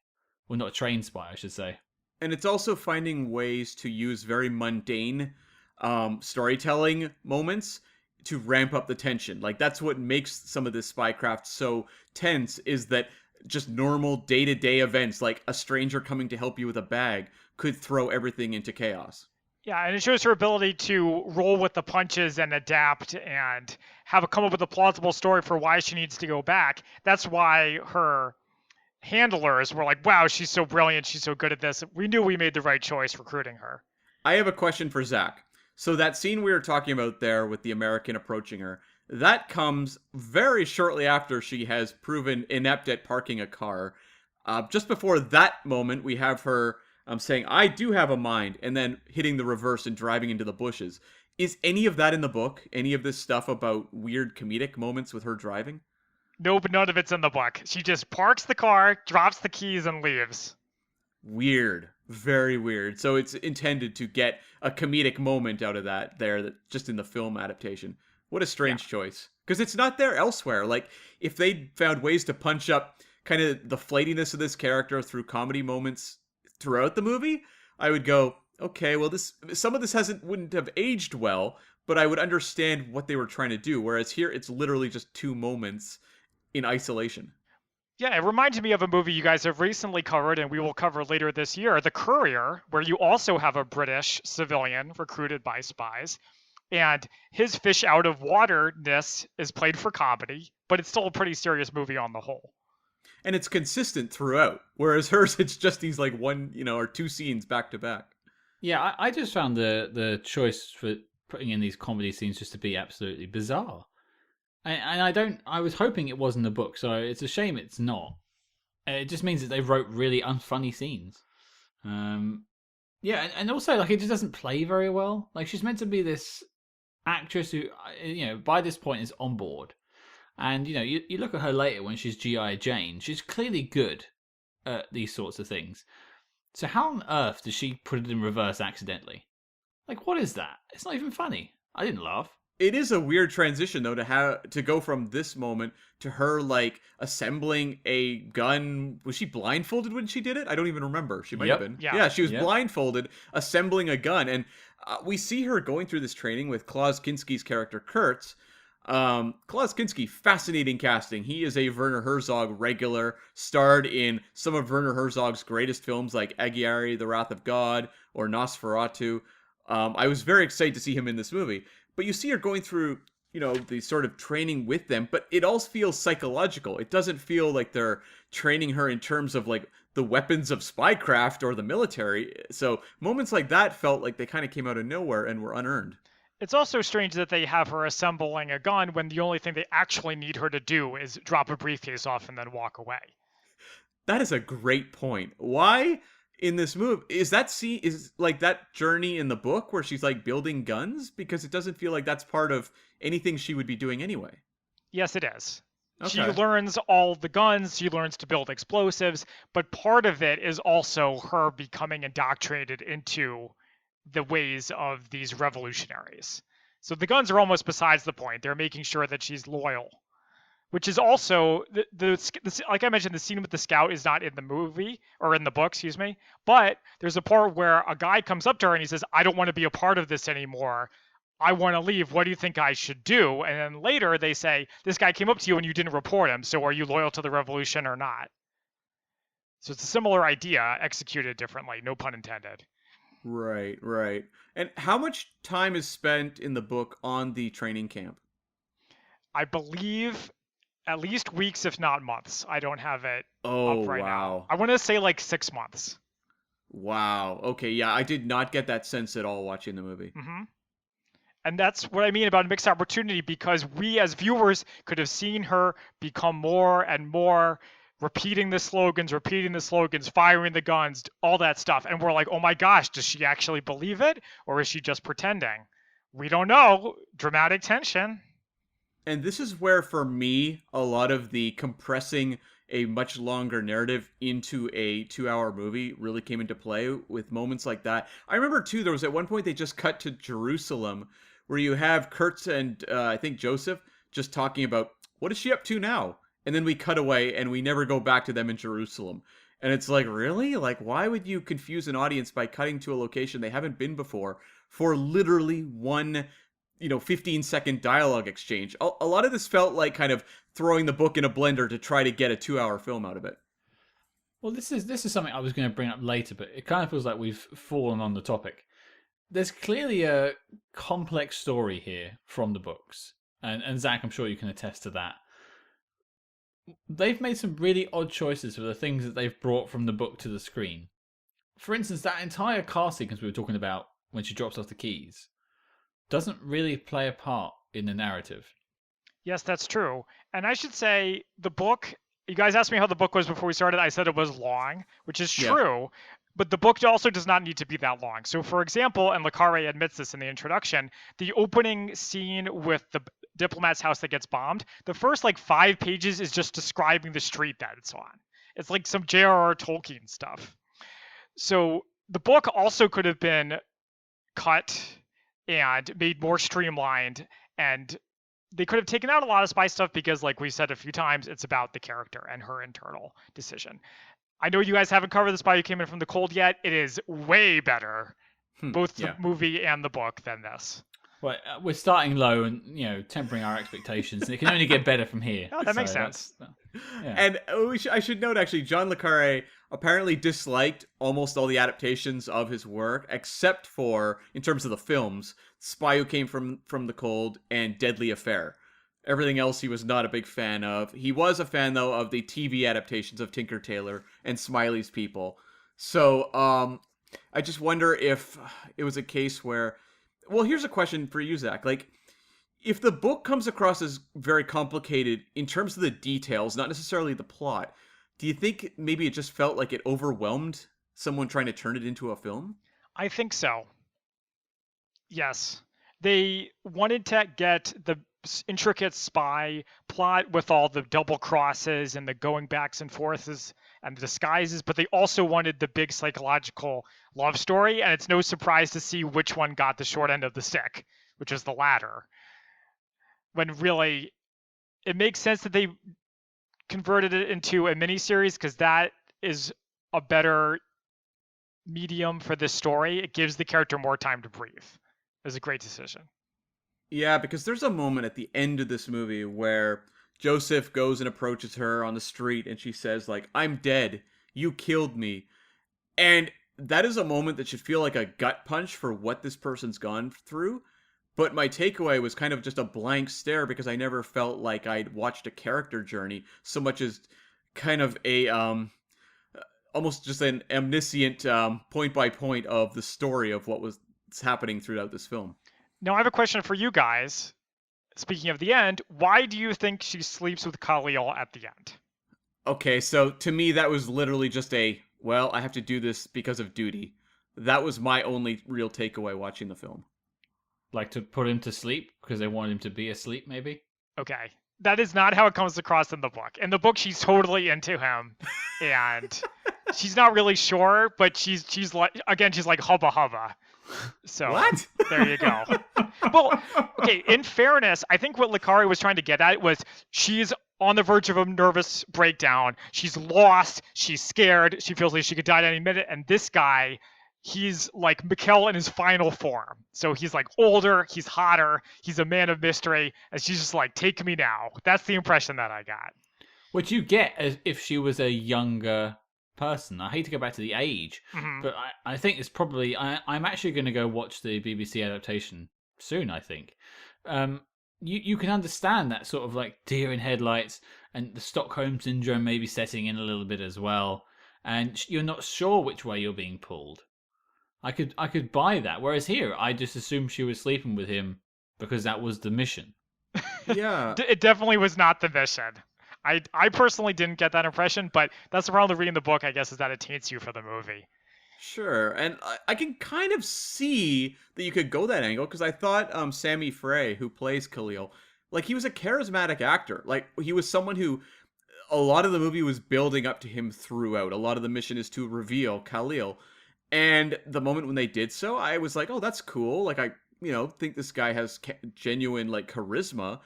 well, not a trained spy, I should say. And it's also finding ways to use very mundane storytelling moments to ramp up the tension. Like, that's what makes some of this spycraft so tense, is that just normal day-to-day events, like a stranger coming to help you with a bag, could throw everything into chaos. Yeah, and it shows her ability to roll with the punches and adapt and come up with a plausible story for why she needs to go back. That's why her handlers were like, wow, she's so brilliant, she's so good at this. We knew we made the right choice recruiting her. I have a question for Zach. So that scene we were talking about there with the American approaching her, that comes very shortly after she has proven inept at parking a car. Just before that moment, we have her saying, I do have a mind, and then hitting the reverse and driving into the bushes. Is any of that in the book? Any of this stuff about weird comedic moments with her driving? No, but none of it's in the book. She just parks the car, drops the keys, and leaves. Weird. Very weird. So it's intended to get a comedic moment out of that there, that just in the film adaptation. What a strange choice. Because it's not there elsewhere. Like, if they found ways to punch up kind of the flightiness of this character through comedy moments throughout the movie, I would go, okay, well, some of this wouldn't have aged well, but I would understand what they were trying to do. Whereas here, it's literally just two moments in isolation. Yeah, it reminds me of a movie you guys have recently covered and we will cover later this year, The Courier, where you also have a British civilian recruited by spies. And his fish out of waterness is played for comedy, but it's still a pretty serious movie on the whole. And it's consistent throughout, whereas hers, it's just these like one, or two scenes back to back. Yeah, I just found the choice for putting in these comedy scenes just to be absolutely bizarre. And I was hoping it was in the book, so it's a shame it's not. It just means that they wrote really unfunny scenes. Yeah, and also, like, it just doesn't play very well. Like, she's meant to be this actress who, by this point is on board. And, you look at her later when she's G.I. Jane, she's clearly good at these sorts of things. So how on earth does she put it in reverse accidentally? Like, what is that? It's not even funny. I didn't laugh. It is a weird transition, though, to go from this moment to her, like, assembling a gun. Was she blindfolded when she did it? I don't even remember. She might have been. Yeah, she was blindfolded, assembling a gun. And we see her going through this training with Klaus Kinski's character, Kurtz. Klaus Kinski, fascinating casting. He is a Werner Herzog regular, starred in some of Werner Herzog's greatest films like Aguirre, The Wrath of God, or Nosferatu. I was very excited to see him in this movie. But you see her going through, the sort of training with them, but it all feels psychological. It doesn't feel like they're training her in terms of like the weapons of spycraft or the military. So moments like that felt like they kind of came out of nowhere and were unearned. It's also strange that they have her assembling a gun when the only thing they actually need her to do is drop a briefcase off and then walk away. That is a great point. Why in this movie is like that journey in the book where she's like building guns? Because it doesn't feel like that's part of anything she would be doing anyway. Yes, it is. Okay. She learns all the guns, she learns to build explosives, but part of it is also her becoming indoctrinated into the ways of these revolutionaries. So the guns are almost besides the point. They're making sure that she's loyal, which is also like I mentioned, the scene with the scout is not in the movie or in the book, excuse me. But there's a part where a guy comes up to her and he says, "I don't want to be a part of this anymore. I want to leave. What do you think I should do?" And then later they say, "This guy came up to you and you didn't report him. So are you loyal to the revolution or not?" So it's a similar idea executed differently. No pun intended. Right, right. And how much time is spent in the book on the training camp? I believe at least weeks, if not months. I don't have it Oh, up right wow. now. I want to say like 6 months. Wow. Okay, yeah, I did not get that sense at all watching the movie. Mm-hmm. And that's what I mean about mixed opportunity, because we as viewers could have seen her become more and more repeating the slogans, firing the guns, all that stuff. And we're like, oh my gosh, does she actually believe it? Or is she just pretending? We don't know. Dramatic tension. And this is where, for me, a lot of the compressing a much longer narrative into a 2-hour movie really came into play with moments like that. I remember, too, there was at one point they just cut to Jerusalem where you have Kurtz and I think Joseph just talking about, what is she up to now? And then we cut away and we never go back to them in Jerusalem. And it's like, really? Like, why would you confuse an audience by cutting to a location they haven't been before for literally one 15-second dialogue exchange? A lot of this felt like kind of throwing the book in a blender to try to get a 2-hour film out of it. Well, this is something I was going to bring up later, but it kind of feels like we've fallen on the topic. There's clearly a complex story here from the books. And Zach, I'm sure you can attest to that. They've made some really odd choices for the things that they've brought from the book to the screen. For instance, that entire car sequence we were talking about when she drops off the keys doesn't really play a part in the narrative. Yes, that's true. And I should say the book, you guys asked me how the book was before we started. I said it was long, which is true. Yeah. But the book also does not need to be that long. So, for example, and le Carré admits this in the introduction, the opening scene with the diplomat's house that gets bombed, the first 5 pages is just describing the street that it's on. It's like some J.R.R. Tolkien stuff. So the book also could have been cut and made more streamlined, and they could have taken out a lot of spy stuff because, like we said a few times, it's about the character and her internal decision. I know you guys haven't covered The Spy Who Came In From the Cold yet. It is way better, both the movie and the book, than this. Well, we're starting low and tempering our expectations, and it can only get better from here. Oh, that makes sense. Yeah. And I should note, actually, John le Carré apparently disliked almost all the adaptations of his work, except for, in terms of the films, Spy Who Came From the Cold and Deadly Affair. Everything else he was not a big fan of. He was a fan, though, of the TV adaptations of Tinker Tailor and Smiley's People. So I just wonder if it was a case where... Well, here's a question for you, Zach. If the book comes across as very complicated in terms of the details, not necessarily the plot, do you think maybe it just felt like it overwhelmed someone trying to turn it into a film? I think so. Yes. They wanted to get the intricate spy plot with all the double crosses and the going backs and forths and the disguises, but they also wanted the big psychological love story, and it's no surprise to see which one got the short end of the stick, which is the latter. When really, it makes sense that they converted it into a miniseries, because that is a better medium for this story. It gives the character more time to breathe. It was a great decision. Yeah, because there's a moment at the end of this movie where Joseph goes and approaches her on the street and she says, like, I'm dead. You killed me. And that is a moment that should feel like a gut punch for what this person's gone through. But my takeaway was kind of just a blank stare because I never felt like I'd watched a character journey so much as kind of a almost just an omniscient point by point of the story of what was happening throughout this film. Now, I have a question for you guys. Speaking of the end, why do you think she sleeps with Khalil at the end? Okay, so to me that was literally just well, I have to do this because of duty. That was my only real takeaway watching the film. Like to put him to sleep because they wanted him to be asleep, maybe? Okay. That is not how it comes across in the book. In the book, she's totally into him, and she's not really sure, but she's like, again, she's like hubba hubba. So What? There you go. Well, okay. In fairness, I think what le Carré was trying to get at was she's on the verge of a nervous breakdown. She's lost. She's scared. She feels like she could die at any minute. And this guy, he's like Mikkel in his final form. So he's like older, he's hotter, he's a man of mystery, and she's just like, take me now. That's the impression that I got. Which you get as if she was a younger person. I hate to go back to the age, but I think it's probably... I'm actually going to go watch the BBC adaptation soon, I think. You can understand that sort of like deer in headlights and the Stockholm Syndrome maybe setting in a little bit as well. And you're not sure which way you're being pulled. I could buy that. Whereas here, I just assumed she was sleeping with him because that was the mission. Yeah. It definitely was not the mission. I personally didn't get that impression, but that's the problem with reading the book, I guess, is that it taints you for the movie. Sure, and I can kind of see that you could go that angle, because I thought Sami Frey, who plays Khalil, like, he was a charismatic actor. Like, he was someone who, a lot of the movie was building up to him throughout. A lot of the mission is to reveal Khalil. And the moment when they did so, I was like, oh, that's cool. Like, I, think this guy has genuine, like, charisma.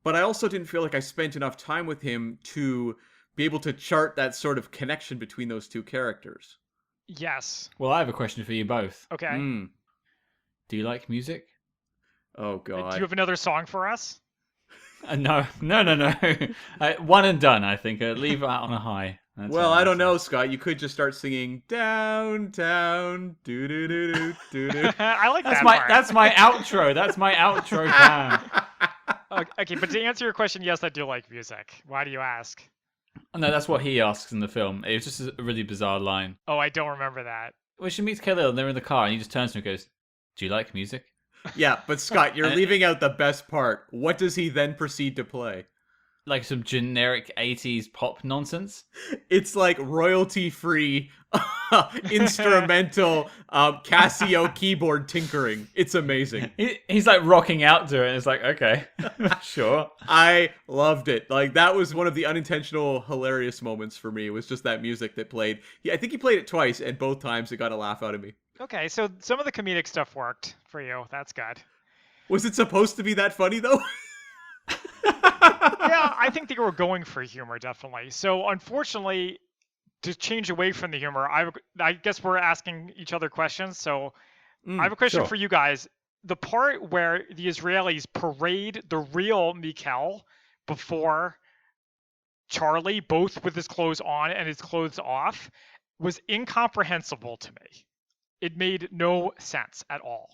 But I also didn't feel like I spent enough time with him to be able to chart that sort of connection between those two characters. Yes. Well, I have a question for you both. Okay. Do you like music? Oh, God. Do you have another song for us? No. One and done, I think. Leave it out on a high. Well, I don't know, Scott. You could just start singing downtown, do do do do do do. I like that. That's my outro. That's my outro time. Okay, but to answer your question, yes, I do like music. Why do you ask? No, that's what he asks in the film. It was just a really bizarre line. Oh, I don't remember that. When she meets Khalil and they're in the car and he just turns to her and goes, do you like music? Yeah, but Scott, you're leaving out the best part. What does he then proceed to play? Like some generic 80s pop nonsense? It's like royalty-free instrumental Casio keyboard tinkering. It's amazing. He's like rocking out to it and it's like, okay, sure. I loved it. Like, that was one of the unintentional hilarious moments for me. It was just that music that played. Yeah, I think he played it twice, and both times it got a laugh out of me. Okay, so some of the comedic stuff worked for you. That's good. Was it supposed to be that funny, though? Yeah, I think they were going for humor, definitely. So, unfortunately, to change away from the humor, I guess we're asking each other questions. So, I have a question for you guys. The part where the Israelis parade the real Mikkel before Charlie, both with his clothes on and his clothes off, was incomprehensible to me. It made no sense at all.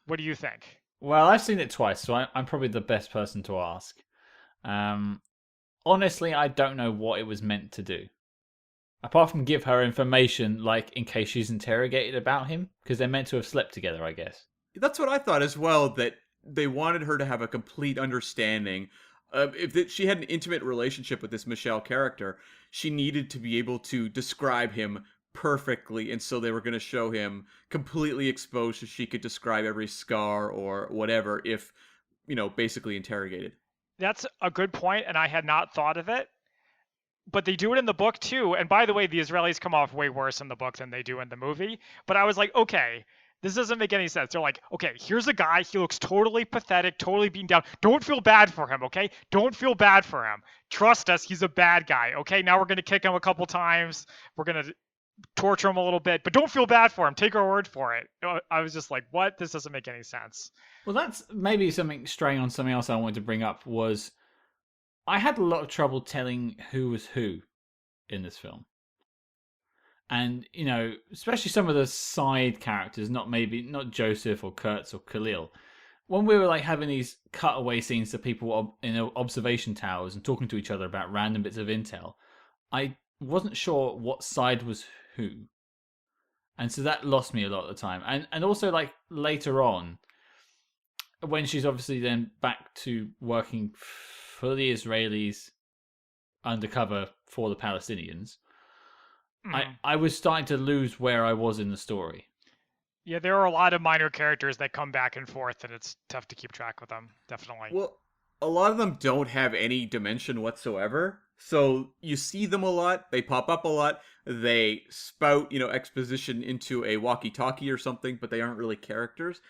What do you think? Well, I've seen it twice, so I'm probably the best person to ask. Honestly, I don't know what it was meant to do. Apart from give her information, like, in case she's interrogated about him, because they're meant to have slept together, I guess. That's what I thought as well, that they wanted her to have a complete understanding. If she had an intimate relationship with this Michelle character, she needed to be able to describe him perfectly, and so they were going to show him completely exposed so she could describe every scar or whatever if, basically interrogated. That's a good point, and I had not thought of it. But they do it in the book too. And by the way, the Israelis come off way worse in the book than they do in the movie. But I was like, okay, this doesn't make any sense. They're like, okay, here's a guy. He looks totally pathetic, totally beaten down. Don't feel bad for him, okay? Don't feel bad for him. Trust us, he's a bad guy, okay? Now we're going to kick him a couple times. We're going to torture him a little bit, but don't feel bad for him. Take our word for it. I was just like, what? This doesn't make any sense. Well, that's maybe something straying on something else I wanted to bring up was I had a lot of trouble telling who was who in this film. And, especially some of the side characters, not Joseph or Kurtz or Khalil. When we were like having these cutaway scenes to people in observation towers and talking to each other about random bits of intel, I wasn't sure what side was who. And so that lost me a lot of the time. And also like later on, when she's obviously then back to working for the Israelis undercover for the Palestinians, I was starting to lose where I was in the story. Yeah, there are a lot of minor characters that come back and forth, and it's tough to keep track with them, definitely. Well, a lot of them don't have any dimension whatsoever. So you see them a lot, they pop up a lot, they spout, exposition into a walkie-talkie or something, but they aren't really characters.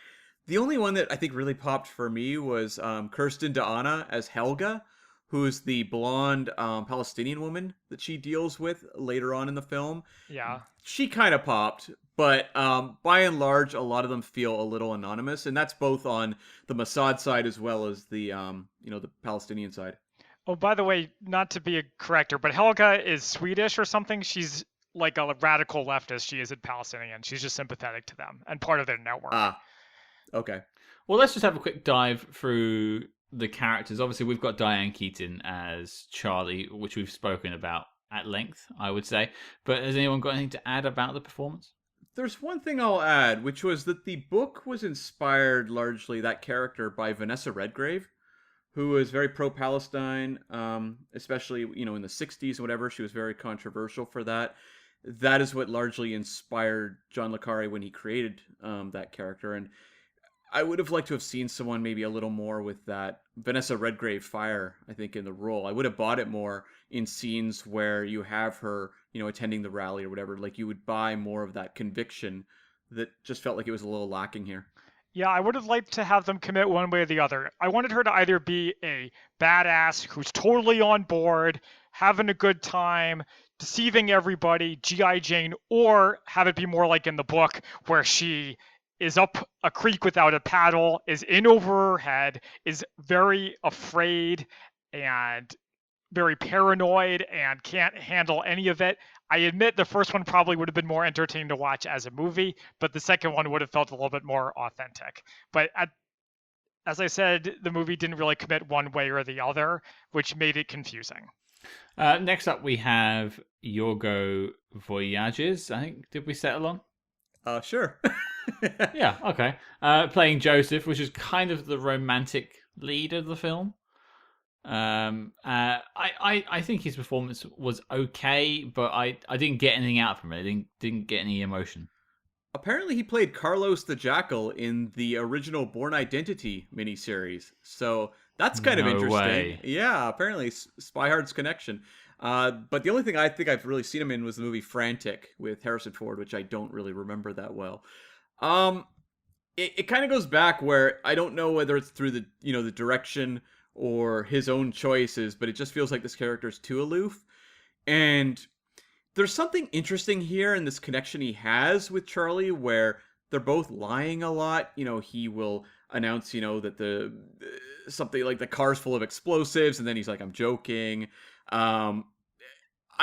The only one that I think really popped for me was Kirsten D'Anna as Helga, who's the blonde Palestinian woman that she deals with later on in the film. Yeah. She kind of popped, but by and large, a lot of them feel a little anonymous, and that's both on the Mossad side as well as the the Palestinian side. Oh, by the way, not to be a corrector, but Helga is Swedish or something. She's like a radical leftist. She isn't Palestinian. She's just sympathetic to them and part of their network. Okay. Well, let's just have a quick dive through the characters. Obviously, we've got Diane Keaton as Charlie, which we've spoken about at length, I would say. But has anyone got anything to add about the performance? There's one thing I'll add, which was that the book was inspired largely, that character, by Vanessa Redgrave, who was very pro-Palestine, especially, in the 60s and whatever. She was very controversial for that. That is what largely inspired John le Carré when he created that character. And I would have liked to have seen someone maybe a little more with that Vanessa Redgrave fire, I think, in the role. I would have bought it more in scenes where you have her, attending the rally or whatever. Like, you would buy more of that conviction that just felt like it was a little lacking here. Yeah, I would have liked to have them commit one way or the other. I wanted her to either be a badass who's totally on board, having a good time, deceiving everybody, G.I. Jane, or have it be more like in the book where she is up a creek without a paddle, is in over her head, is very afraid and very paranoid and can't handle any of it. I admit the first one probably would have been more entertaining to watch as a movie, but the second one would have felt a little bit more authentic. But as I said, the movie didn't really commit one way or the other, which made it confusing. Next up, we have Yorgo Voyagis. I think, did we settle on? Sure. Yeah, okay. Playing Joseph, which is kind of the romantic lead of the film. I think his performance was okay, but I didn't get anything out from it. I didn't get any emotion. Apparently, he played Carlos the Jackal in the original Bourne Identity miniseries, so that's kind of interesting. Way. Yeah, apparently Spy Hard's connection. But the only thing I think I've really seen him in was the movie Frantic with Harrison Ford, which I don't really remember that well. It kind of goes back where I don't know whether it's through the the direction or his own choices, but it just feels like this character is too aloof. And there's something interesting here in this connection he has with Charlie where they're both lying a lot. He will announce, that something like the car's full of explosives, and then he's like, I'm joking. I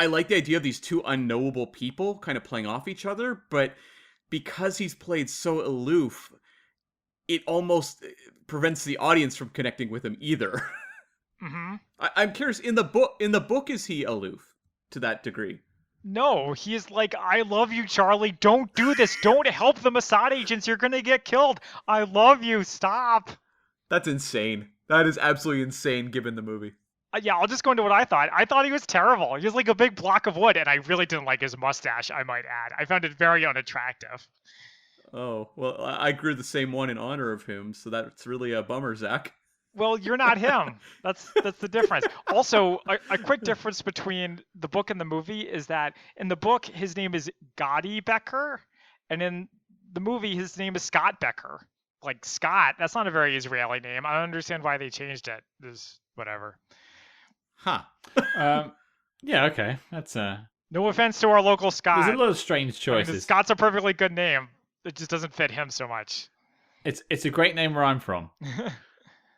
like the idea of these two unknowable people kind of playing off each other, but because he's played so aloof, it almost prevents the audience from connecting with him either. Mm-hmm. I'm curious, in the book, is he aloof to that degree? No, he's like, I love you, Charlie. Don't do this. Don't help the Mossad agents. You're going to get killed. I love you. Stop. That's insane. That is absolutely insane given the movie. Yeah, I'll just go into what I thought. I thought he was terrible. He was like a big block of wood, and I really didn't like his mustache, I might add. I found it very unattractive. Oh, well, I grew the same one in honor of him, so that's really a bummer, Zach. Well, you're not him. That's the difference. Also, a quick difference between the book and the movie is that in the book, his name is Gotti Becker, and in the movie, his name is Scott Becker. Like, Scott, that's not a very Israeli name. I don't understand why they changed it. There's whatever. Huh. Yeah, okay. That's No offense to our local There's Scott. a lot of strange I mean, choices. Scott's a perfectly good name. It just doesn't fit him so much. It's a great name where I'm from.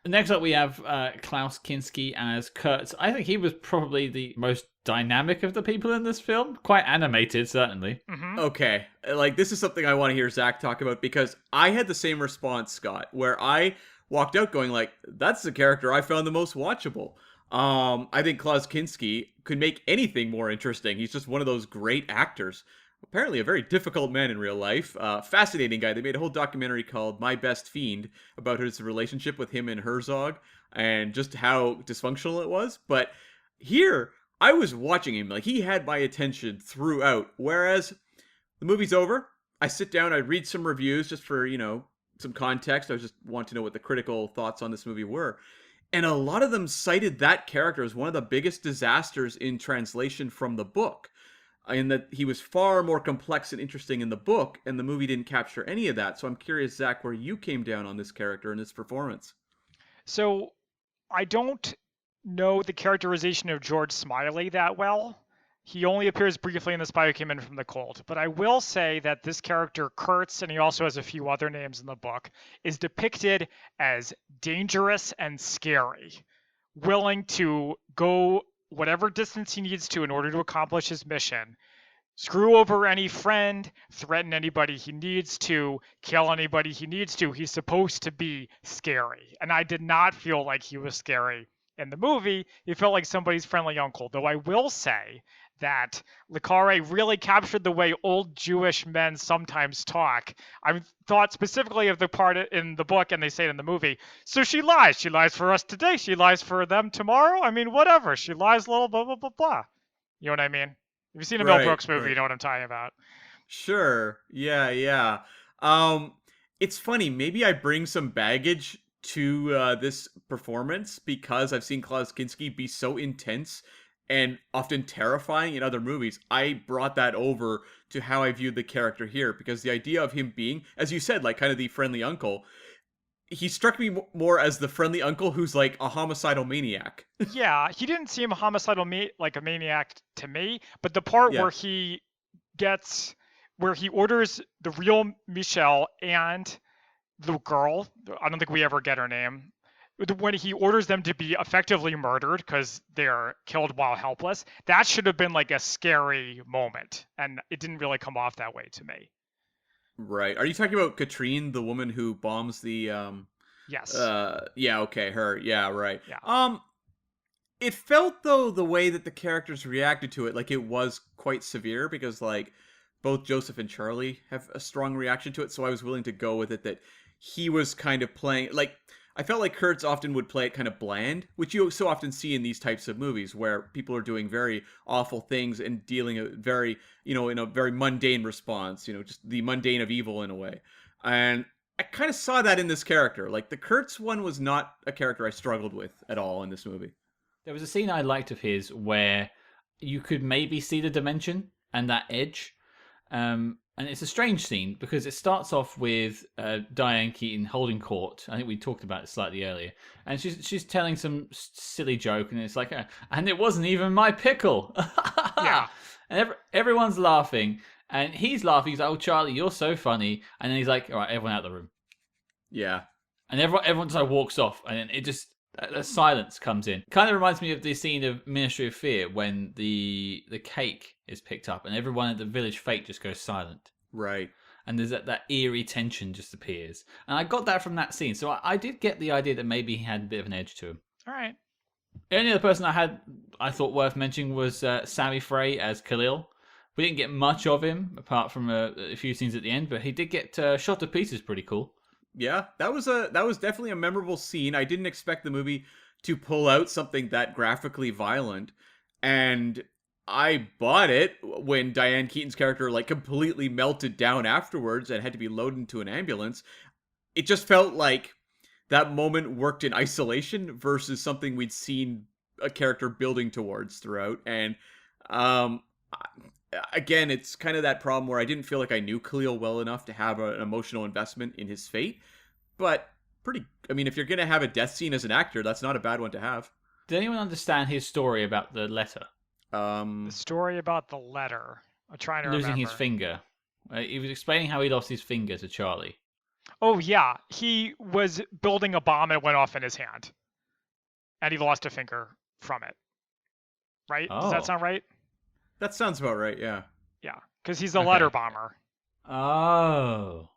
Next up, we have Klaus Kinski as Kurtz. I think he was probably the most dynamic of the people in this film. Quite animated, certainly. Mm-hmm. Okay, like this is something I want to hear Zach talk about because I had the same response, Scott, where I walked out going like, "That's the character I found the most watchable." I think Klaus Kinski could make anything more interesting. He's just one of those great actors. Apparently, a very difficult man in real life. Fascinating guy. They made a whole documentary called My Best Fiend about his relationship with him and Herzog and just how dysfunctional it was. But here, I was watching him. Like, he had my attention throughout. Whereas, the movie's over. I sit down, I read some reviews just for, some context. I just want to know what the critical thoughts on this movie were. And a lot of them cited that character as one of the biggest disasters in translation from the book, in that he was far more complex and interesting in the book, and the movie didn't capture any of that. So I'm curious, Zach, where you came down on this character and his performance. So I don't know the characterization of George Smiley that well. He only appears briefly in The Spy Who Came In From the Cold. But I will say that this character, Kurtz, and he also has a few other names in the book, is depicted as dangerous and scary, willing to go whatever distance he needs to in order to accomplish his mission, screw over any friend, threaten anybody he needs to, kill anybody he needs to. He's supposed to be scary. And I did not feel like he was scary in the movie. He felt like somebody's friendly uncle. Though I will say that Le Carré really captured the way old Jewish men sometimes talk. I thought specifically of the part in the book, and they say it in the movie. So she lies. She lies for us today. She lies for them tomorrow. I mean, whatever. She lies a little blah, blah, blah, blah. You know what I mean? If you've seen a Mel Brooks movie, you know what I'm talking about. Sure. Yeah. It's funny. Maybe I bring some baggage to this performance because I've seen Klaus Kinski be so intense and often terrifying in other movies. I brought that over to how I viewed the character here because the idea of him being, as you said, like kind of the friendly uncle, he struck me more as the friendly uncle who's like a homicidal maniac. Yeah, he didn't seem homicidal like a maniac to me, but the part where he orders the real Michelle and the girl, I don't think we ever get her name, when he orders them to be effectively murdered because they're killed while helpless, that should have been like a scary moment, and it didn't really come off that way to me. Right. Are you talking about Katrine, the woman who bombs the Yes. Yeah, okay, her. Yeah, right. Yeah. It felt though the way that the characters reacted to it like it was quite severe because like both Joseph and Charlie have a strong reaction to it, so I was willing to go with it that he was kind of playing like I felt like Kurtz often would play it kind of bland, which you so often see in these types of movies where people are doing very awful things and dealing a very, in a very mundane response, just the mundane of evil in a way. And I kind of saw that in this character. Like the Kurtz one was not a character I struggled with at all in this movie. There was a scene I liked of his where you could maybe see the dimension and that edge. And it's a strange scene because it starts off with Diane Keaton holding court. I think we talked about it slightly earlier. And she's telling some silly joke, and it's like, and it wasn't even my pickle. Yeah. And everyone's laughing, and he's laughing. He's like, oh, Charlie, you're so funny. And then he's like, all right, everyone out of the room. Yeah. And everyone just like walks off, and it just a silence comes in. Kind of reminds me of the scene of Ministry of Fear when the cake is picked up and everyone at the village fete just goes silent. Right. And there's that eerie tension just appears. And I got that from that scene. So I did get the idea that maybe he had a bit of an edge to him. All right. The only other person I thought worth mentioning was Sami Frey as Khalil. We didn't get much of him apart from a few scenes at the end, but he did get shot to pieces pretty cool. Yeah, that was definitely a memorable scene. I didn't expect the movie to pull out something that graphically violent, and I bought it when Diane Keaton's character like completely melted down afterwards and had to be loaded into an ambulance. It just felt like that moment worked in isolation versus something we'd seen a character building towards throughout. And again, it's kind of that problem where I didn't feel like I knew Khalil well enough to have an emotional investment in his fate. But if you're going to have a death scene as an actor, that's not a bad one to have. Did anyone understand his story about the letter? The story about the letter. I'm trying to Losing remember. his finger. He was explaining how he lost his finger to Charlie. Oh, yeah. He was building a bomb and it went off in his hand. And he lost a finger from it. Right? Does that Oh. sound right? That sounds about right, yeah. Yeah. Because he's a Okay. letter bomber. Oh.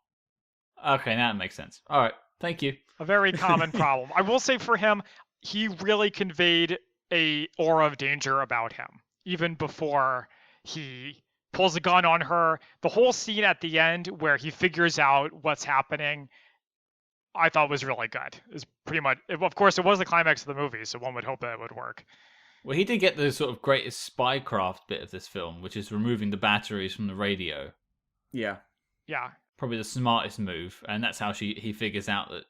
Okay, now it makes sense. All right. Thank you. A very common problem. I will say for him, he really conveyed a aura of danger about him. Even before he pulls a gun on her. The whole scene at the end where he figures out what's happening, I thought was really good. Is pretty much, of course, it was the climax of the movie, so one would hope that it would work. Well, he did get the sort of greatest spycraft bit of this film, which is removing the batteries from the radio. Yeah. Yeah. Probably the smartest move, and that's how he figures out that.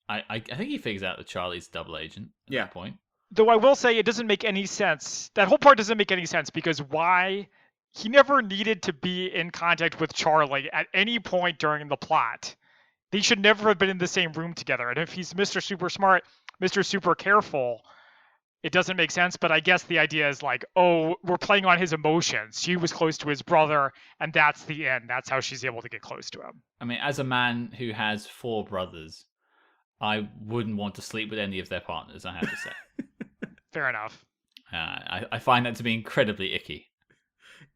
I think he figures out that Charlie's a double agent at that point. Though I will say it doesn't make any sense. That whole part doesn't make any sense because why? He never needed to be in contact with Charlie at any point during the plot. They should never have been in the same room together. And if he's Mr. Super Smart, Mr. Super Careful, it doesn't make sense. But I guess the idea is like, oh, we're playing on his emotions. She was close to his brother, and that's the end. That's how she's able to get close to him. I mean, as a man who has 4 brothers, I wouldn't want to sleep with any of their partners, I have to say. Fair enough. I find that to be incredibly icky.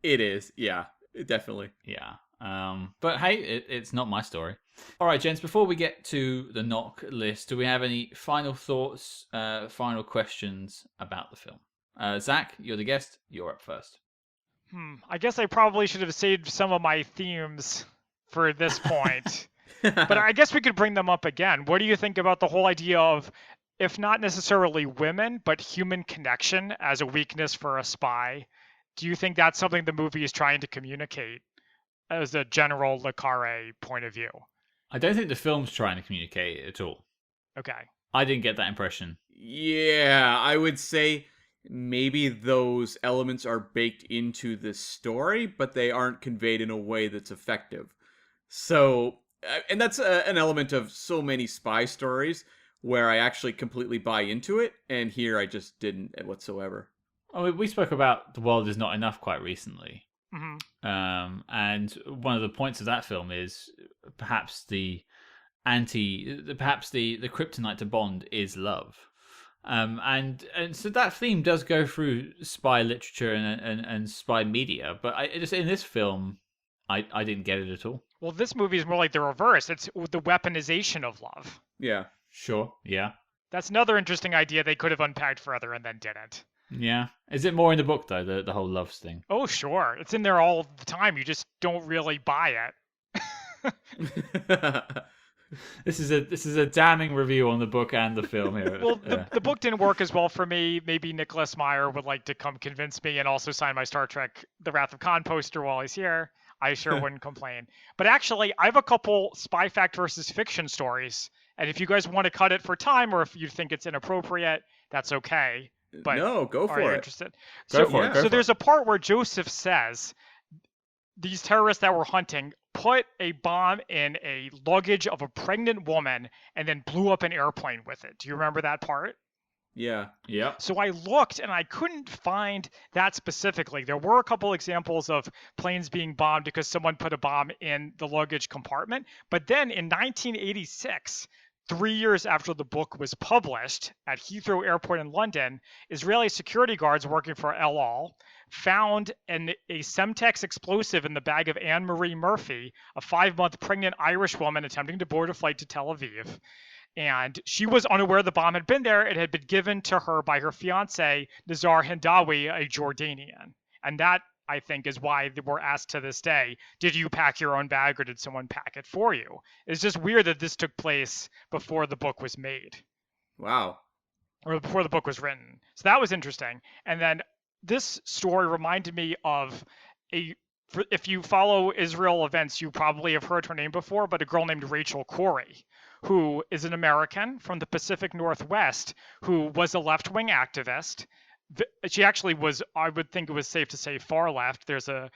It is, yeah, definitely. Yeah. But hey, it's not my story. All right, gents, before we get to the knock list, do we have any final thoughts, final questions about the film? Zach, you're the guest. You're up first. I guess I probably should have saved some of my themes for this point. But I guess we could bring them up again. What do you think about the whole idea of, if not necessarily women, but human connection as a weakness for a spy? Do you think that's something the movie is trying to communicate as a general le Carré point of view? I don't think the film's trying to communicate it at all. Okay. I didn't get that impression. Yeah, I would say maybe those elements are baked into the story, but they aren't conveyed in a way that's effective. So, and that's an element of so many spy stories where I actually completely buy into it, and here I just didn't whatsoever. Oh, we spoke about The World Is Not Enough quite recently. Mm-hmm. And one of the points of that film is perhaps the kryptonite to Bond is love. And so that theme does go through spy literature and spy media, but just in this film, I didn't get it at all. Well, this movie is more like the reverse. It's the weaponization of love. Yeah. Sure, yeah. That's another interesting idea they could have unpacked further and then didn't. Yeah. Is it more in the book, though, the whole loves thing? Oh, sure. It's in there all the time. You just don't really buy it. This is a damning review on the book and the film here. Well, the book didn't work as well for me. Maybe Nicholas Meyer would like to come convince me and also sign my Star Trek The Wrath of Khan poster while he's here. I sure wouldn't complain. But actually, I have a couple spy fact versus fiction stories. And if you guys want to cut it for time or if you think it's inappropriate, that's okay. But no, go for are you it. Interested? Go for it. So there's a part where Joseph says these terrorists that were hunting put a bomb in a luggage of a pregnant woman and then blew up an airplane with it. Do you remember that part? Yeah. Yep. So I looked and I couldn't find that specifically. There were a couple examples of planes being bombed because someone put a bomb in the luggage compartment. But then in 1986, 3 years after the book was published at Heathrow Airport in London, Israeli security guards working for El Al found a Semtex explosive in the bag of Anne Marie Murphy, a 5-month pregnant Irish woman attempting to board a flight to Tel Aviv. And she was unaware the bomb had been there. It had been given to her by her fiance, Nizar Hindawi, a Jordanian. And that, I think, is why we're asked to this day, did you pack your own bag or did someone pack it for you? It's just weird that this took place before the book was made. Wow. Or before the book was written. So that was interesting. And then this story reminded me of if you follow Israel events, you probably have heard her name before, but a girl named Rachel Corrie, who is an American from the Pacific Northwest who was a left-wing activist. She actually was, I would think it was safe to say, far left. There's a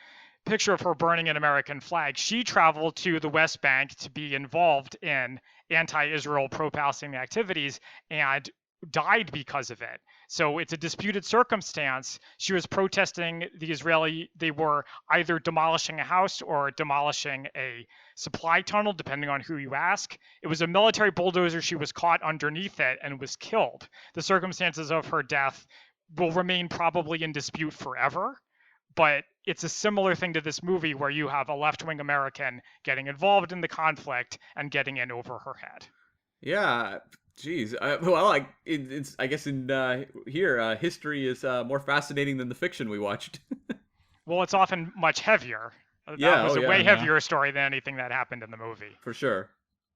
picture of her burning an American flag. She traveled to the West Bank to be involved in anti-Israel pro-Palestinian activities, and died because of it. So it's a disputed circumstance. She was protesting the Israeli, they were either demolishing a house or demolishing a supply tunnel, depending on who you ask. It was a military bulldozer. She was caught underneath it and was killed. The circumstances of her death will remain probably in dispute forever. But it's a similar thing to this movie where you have a left-wing American getting involved in the conflict and getting in over her head. Yeah, geez. Well, I guess in here, history is more fascinating than the fiction we watched. Well, it's often much heavier. Yeah, That was oh, a yeah, way yeah. heavier story than anything that happened in the movie. For sure.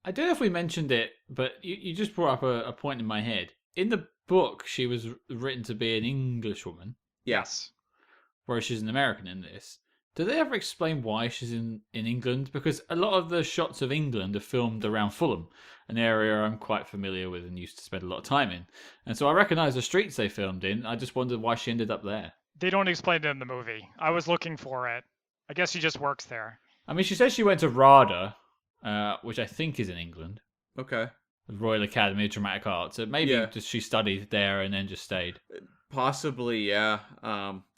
I don't know if we mentioned it, but you just brought up a point in my head. In the book, she was written to be an English woman, Yes. whereas she's an American in this. Do they ever explain why she's in England? Because a lot of the shots of England are filmed around Fulham, an area I'm quite familiar with and used to spend a lot of time in. And so I recognise the streets they filmed in. I just wondered why she ended up there. They don't explain it in the movie. I was looking for it. I guess she just works there. I mean, she says she went to RADA, which I think is in England, Okay. the Royal Academy of Dramatic Art. So maybe Yeah. just she studied there and then just stayed. Possibly, yeah.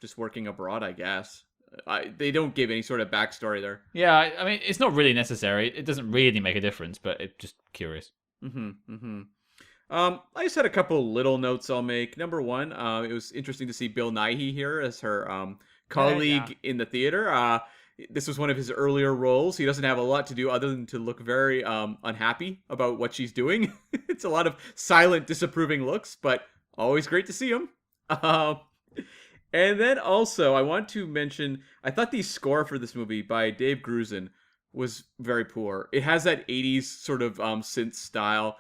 Just working abroad, I guess. They don't give any sort of backstory there. Yeah, I mean, it's not really necessary. It doesn't really make a difference, but it's just curious. I just had a couple little notes I'll make. Number one, it was interesting to see Bill Nighy here as her colleague in the theater. This was one of his earlier roles. He doesn't have a lot to do other than to look very unhappy about what she's doing. It's a lot of silent, disapproving looks, but always great to see him. And then also, I want to mention, I thought the score for this movie by Dave Grusin was very poor. It has that 80s sort of synth style,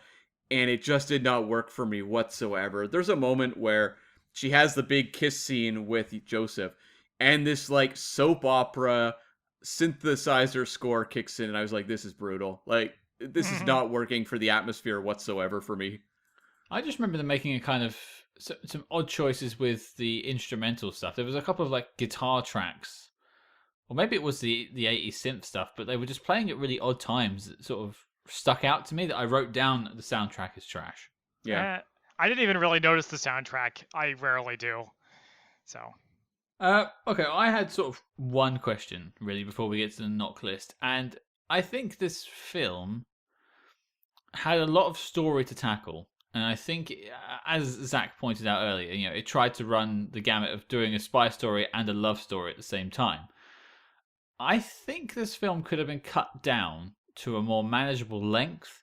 and it just did not work for me whatsoever. There's a moment where she has the big kiss scene with Joseph, and this like soap opera synthesizer score kicks in, and I was like, this is brutal. Like, this is not working for the atmosphere whatsoever for me. I just remember them making a kind of some odd choices with the instrumental stuff. There was a couple of like guitar tracks, or maybe it was the 80s synth stuff, but they were just playing at really odd times that sort of stuck out to me that I wrote down the soundtrack is trash. Yeah. I didn't even really notice the soundtrack. I rarely do. So. Okay, I had sort of one question really before we get to the knock list, and I think this film had a lot of story to tackle. And I think, as Zach pointed out earlier, it tried to run the gamut of doing a spy story and a love story at the same time. I think this film could have been cut down to a more manageable length,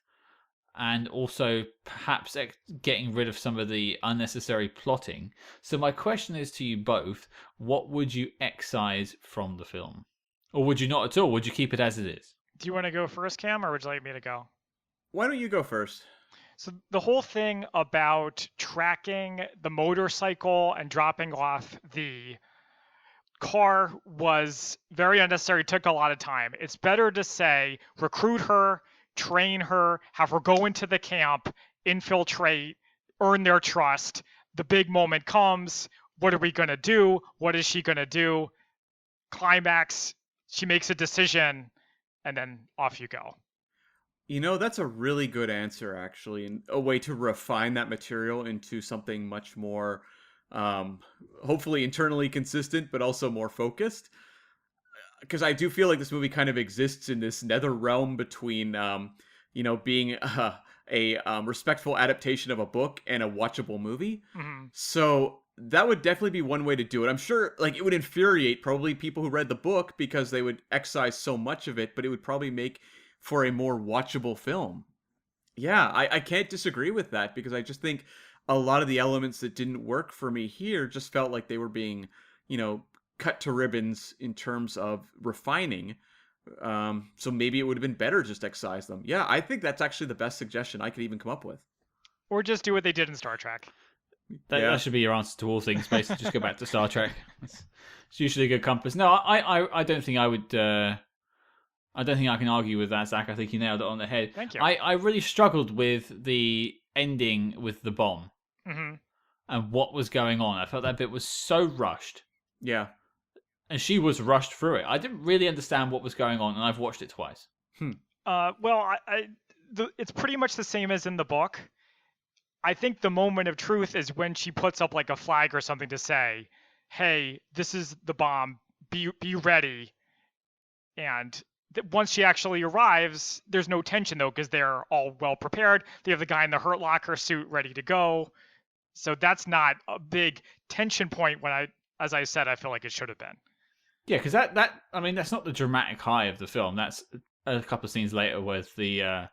and also perhaps getting rid of some of the unnecessary plotting. So my question is to you both, what would you excise from the film? Or would you not at all? Would you keep it as it is? Do you want to go first, Cam, or would you like me to go? Why don't you go first? So the whole thing about tracking the motorcycle and dropping off the car was very unnecessary, took a lot of time. It's better to say, recruit her, train her, have her go into the camp, infiltrate, earn their trust. The big moment comes. What are we going to do? What is she going to do? Climax, she makes a decision, and then off you go. That's a really good answer, actually, and a way to refine that material into something much more, hopefully internally consistent, but also more focused. Because I do feel like this movie kind of exists in this nether realm between, being a respectful adaptation of a book and a watchable movie. Mm-hmm. So that would definitely be one way to do it. I'm sure, it would infuriate probably people who read the book because they would excise so much of it, but it would probably make for a more watchable film. Yeah, I can't disagree with that, because I just think a lot of the elements that didn't work for me here just felt like they were being, cut to ribbons in terms of refining. So maybe it would have been better just excise them. Yeah, I think that's actually the best suggestion I could even come up with. Or just do what they did in Star Trek. That should be your answer to all things. Basically, just go back to Star Trek. It's usually a good compass. No, I don't think I would... I don't think I can argue with that, Zach. I think you nailed it on the head. Thank you. I really struggled with the ending with the bomb and what was going on. I felt that bit was so rushed. Yeah. And she was rushed through it. I didn't really understand what was going on, and I've watched it twice. Well, it's pretty much the same as in the book. I think the moment of truth is when she puts up like a flag or something to say, "Hey, this is the bomb. Be ready." And once she actually arrives, there's no tension though because they're all well prepared. They have the guy in the Hurt Locker suit ready to go. So that's not a big tension point when as I said, I feel like it should have been. Yeah, because that's not the dramatic high of the film. That's a couple of scenes later with the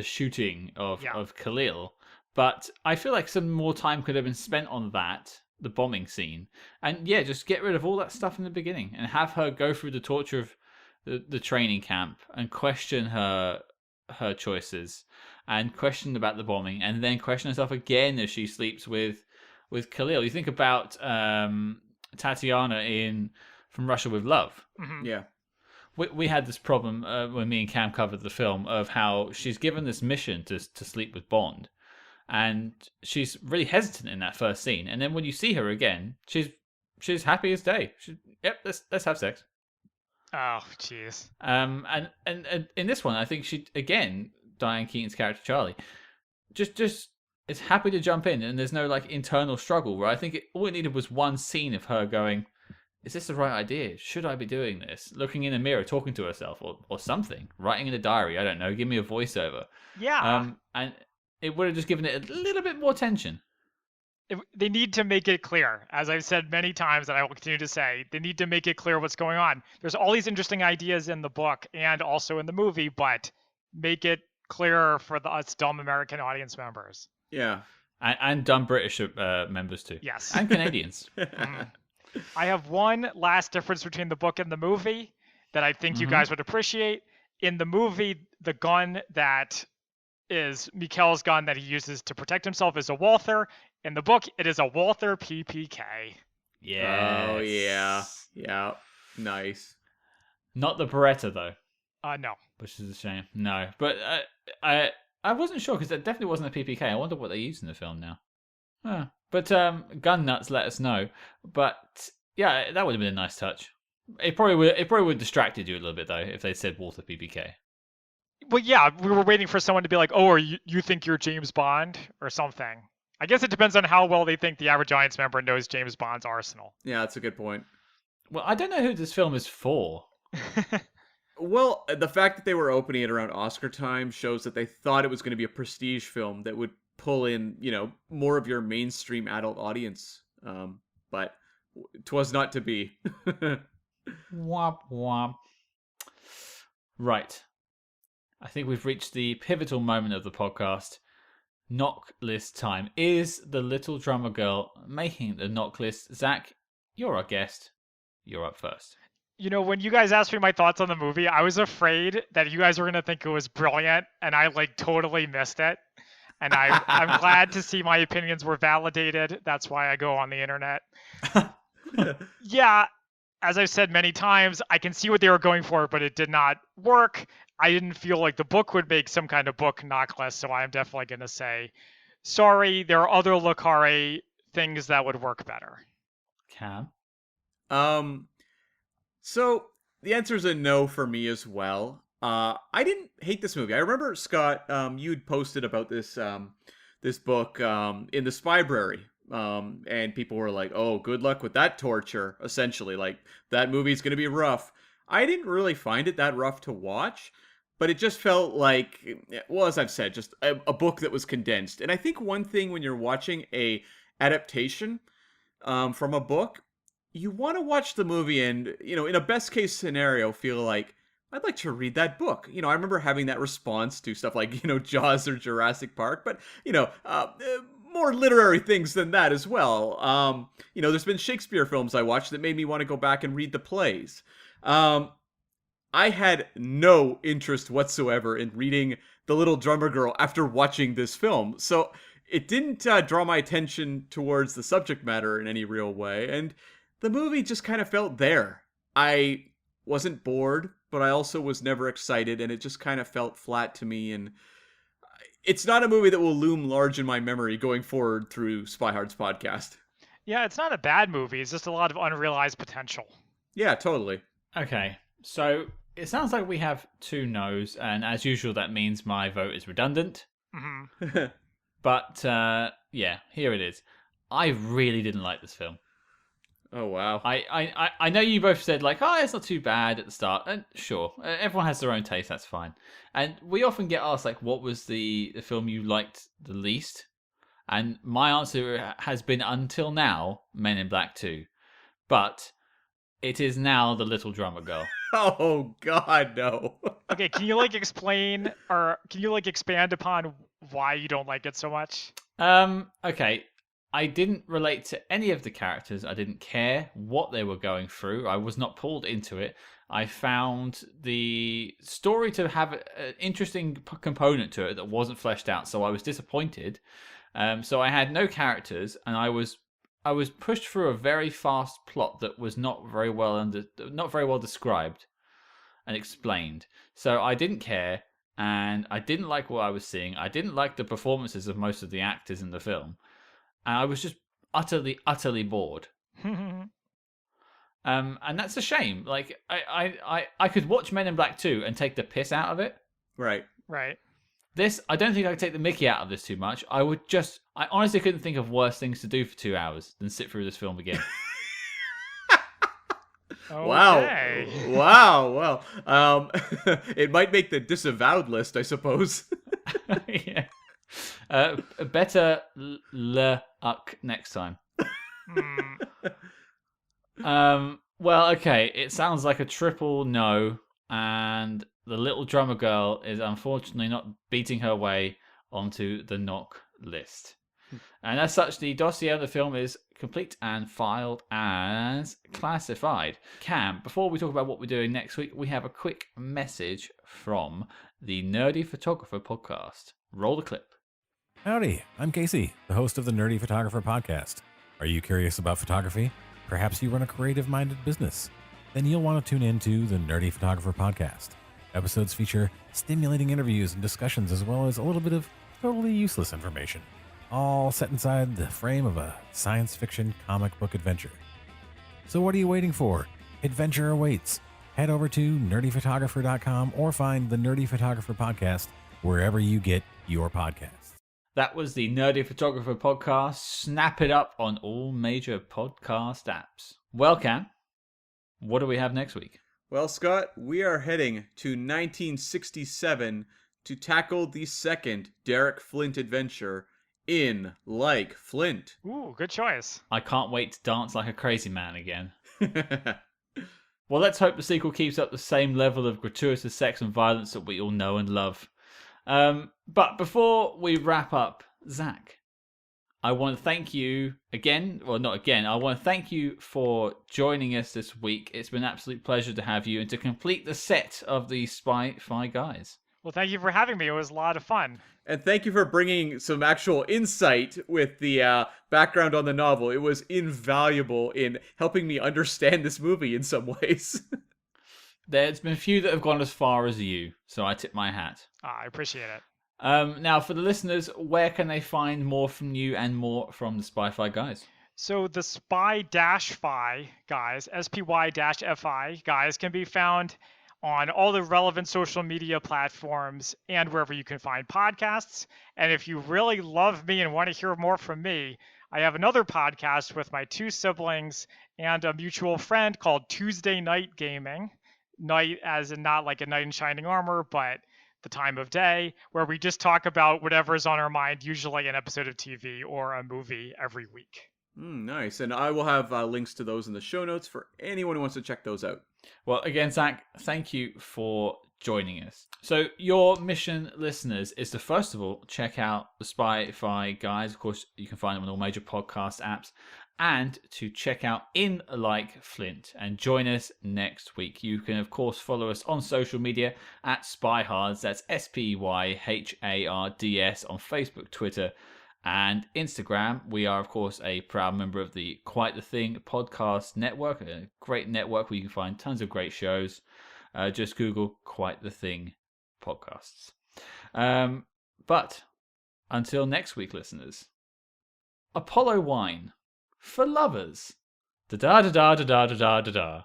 shooting of Khalil. But I feel like some more time could have been spent on that, the bombing scene, and yeah, just get rid of all that stuff in the beginning and have her go through the torture of the training camp and question her choices and question about the bombing and then question herself again as she sleeps with Khalil. You think about Tatiana in From Russia with Love. Mm-hmm. Yeah. We had this problem when me and Cam covered the film of how she's given this mission to sleep with Bond, and she's really hesitant in that first scene. And then when you see her again, she's happy as day. Yep, let's have sex. Oh, jeez. And in this one, I think she again, Diane Keaton's character Charlie, just is happy to jump in, and there's no like internal struggle. Where I think all it needed was one scene of her going, is this the right idea? Should I be doing this? Looking in the mirror, talking to herself, or something. Writing in a diary, I don't know. Give me a voiceover. Yeah. And it would have just given it a little bit more tension. They need to make it clear. As I've said many times, and I will continue to say, they need to make it clear what's going on. There's all these interesting ideas in the book and also in the movie, but make it clearer for us dumb American audience members. Yeah. And dumb British members too. Yes. And Canadians. I have one last difference between the book and the movie that I think you guys would appreciate. In the movie, the gun that is Mikkel's gun that he uses to protect himself is a Walther. In the book, it is a Walther PPK. Yeah. Oh, yeah. Yeah. Nice. Not the Beretta, though. No. Which is a shame. No. But I wasn't sure, because that definitely wasn't a PPK. I wonder what they used in the film now. But Gun Nuts let us know. But yeah, that would have been a nice touch. It probably would have distracted you a little bit, though, if they said Walther PPK. Well, yeah, we were waiting for someone to be like, oh, or you think you're James Bond or something. I guess it depends on how well they think the average audience member knows James Bond's arsenal. Yeah, that's a good point. Well, I don't know who this film is for. Well, the fact that they were opening it around Oscar time shows that they thought it was going to be a prestige film that would pull in, more of your mainstream adult audience. But 'twas not to be. Womp womp. Right. I think we've reached the pivotal moment of the podcast. Knock list time. Is the little drummer girl making the knock list? Zach, you're our guest. You're up first. When you guys asked me my thoughts on the movie, I was afraid that you guys were going to think it was brilliant, and I totally missed it. And I'm glad to see my opinions were validated. That's why I go on the internet. Yeah, as I've said many times, I can see what they were going for, but it did not work. I didn't feel like the book would make some kind of book knock list, so I'm definitely going to say, sorry, there are other Le Carré things that would work better. Cam? So the answer is a no for me as well. I didn't hate this movie. I remember, Scott, you'd posted about this book in the Spybrary. And people were like, oh, good luck with that torture, essentially. Like, that movie's going to be rough. I didn't really find it that rough to watch, but it just felt like, well, as I've said, just a book that was condensed. And I think one thing when you're watching a adaptation from a book, you want to watch the movie and, in a best case scenario, feel like, I'd like to read that book. I remember having that response to stuff like, Jaws or Jurassic Park, but, more literary things than that as well. There's been Shakespeare films I watched that made me want to go back and read the plays. I had no interest whatsoever in reading The Little Drummer Girl after watching this film. So it didn't draw my attention towards the subject matter in any real way. And the movie just kind of felt there. I wasn't bored, but I also was never excited. And it just kind of felt flat to me. And it's not a movie that will loom large in my memory going forward through Spy Hard's podcast. Yeah, it's not a bad movie. It's just a lot of unrealized potential. Yeah, totally. Okay, so it sounds like we have two no's, and as usual, that means my vote is redundant. Mm-hmm. But yeah, here it is. I really didn't like this film. Oh, wow. I know you both said, like, oh, it's not too bad at the start. And sure, everyone has their own taste, that's fine. And we often get asked, like, what was the film you liked the least? And my answer has been, until now, Men in Black 2. But it is now The Little Drummer Girl. Oh, God, no. Okay, can you explain or can you expand upon why you don't like it so much? Okay. I didn't relate to any of the characters. I didn't care what they were going through. I was not pulled into it. I found the story to have an interesting component to it that wasn't fleshed out, so I was disappointed. So I had no characters, and I was pushed through a very fast plot that was not very well described and explained. So I didn't care, and I didn't like what I was seeing. I didn't like the performances of most of the actors in the film. And I was just utterly bored. And that's a shame. Like, I could watch Men in Black 2 and take the piss out of it. Right. Right. This, I don't think I could take the mickey out of this too much. I honestly couldn't think of worse things to do for 2 hours than sit through this film again. Okay. Wow. It might make the disavowed list, I suppose. Yeah. Better luck next time. Well, okay. It sounds like a triple no, and the Little Drummer Girl is unfortunately not beating her way onto the knock list. And as such, the dossier of the film is complete and filed as classified. Cam, before we talk about what we're doing next week, we have a quick message from the Nerdy Photographer podcast. Roll the clip. Howdy, I'm Casey, the host of the Nerdy Photographer podcast. Are you curious about photography? Perhaps you run a creative-minded business? Then you'll want to tune in to the Nerdy Photographer podcast. Episodes feature stimulating interviews and discussions, as well as a little bit of totally useless information, all set inside the frame of a science fiction comic book adventure. So what are you waiting for? Adventure awaits. Head over to nerdyphotographer.com or find the Nerdy Photographer podcast wherever you get your podcasts. That was the Nerdy Photographer podcast. Snap it up on all major podcast apps. Well, Cam, what do we have next week? Well, Scott, we are heading to 1967 to tackle the second Derek Flint adventure in Like Flint. Ooh, good choice. I can't wait to dance like a crazy man again. Well, let's hope the sequel keeps up the same level of gratuitous sex and violence that we all know and love. But before we wrap up, Zach, I want to thank you again. Well, not again. I want to thank you for joining us this week. It's been an absolute pleasure to have you and to complete the set of the Spy-Fi guys. Well, thank you for having me. It was a lot of fun. And thank you for bringing some actual insight with the background on the novel. It was invaluable in helping me understand this movie in some ways. There's been a few that have gone as far as you, so I tip my hat. I appreciate it. Now, for the listeners, where can they find more from you and more from the Spy-Fi guys? So the Spy-Fi guys, SPY-FI guys, can be found on all the relevant social media platforms and wherever you can find podcasts. And if you really love me and want to hear more from me, I have another podcast with my 2 siblings and a mutual friend called Tuesday Night Gaming. Night as in not like a knight in shining armor, but the time of day, where we just talk about whatever is on our mind, usually an episode of TV or a movie every week. Nice. And I will have links to those in the show notes for anyone who wants to check those out. Well, again, Zach, thank you for joining us. So your mission, listeners, is to first of all check out the Spy-Fi guys. Of course, you can find them on all major podcast apps. And to check out In Like Flint and join us next week. You can, of course, follow us on social media at SpyHards. That's SPYHARDS on Facebook, Twitter, and Instagram. We are, of course, a proud member of the Quite the Thing podcast network, a great network where you can find tons of great shows. Just Google Quite the Thing podcasts. But until next week, listeners, Apollo wine for lovers. Da da da da da da da da da.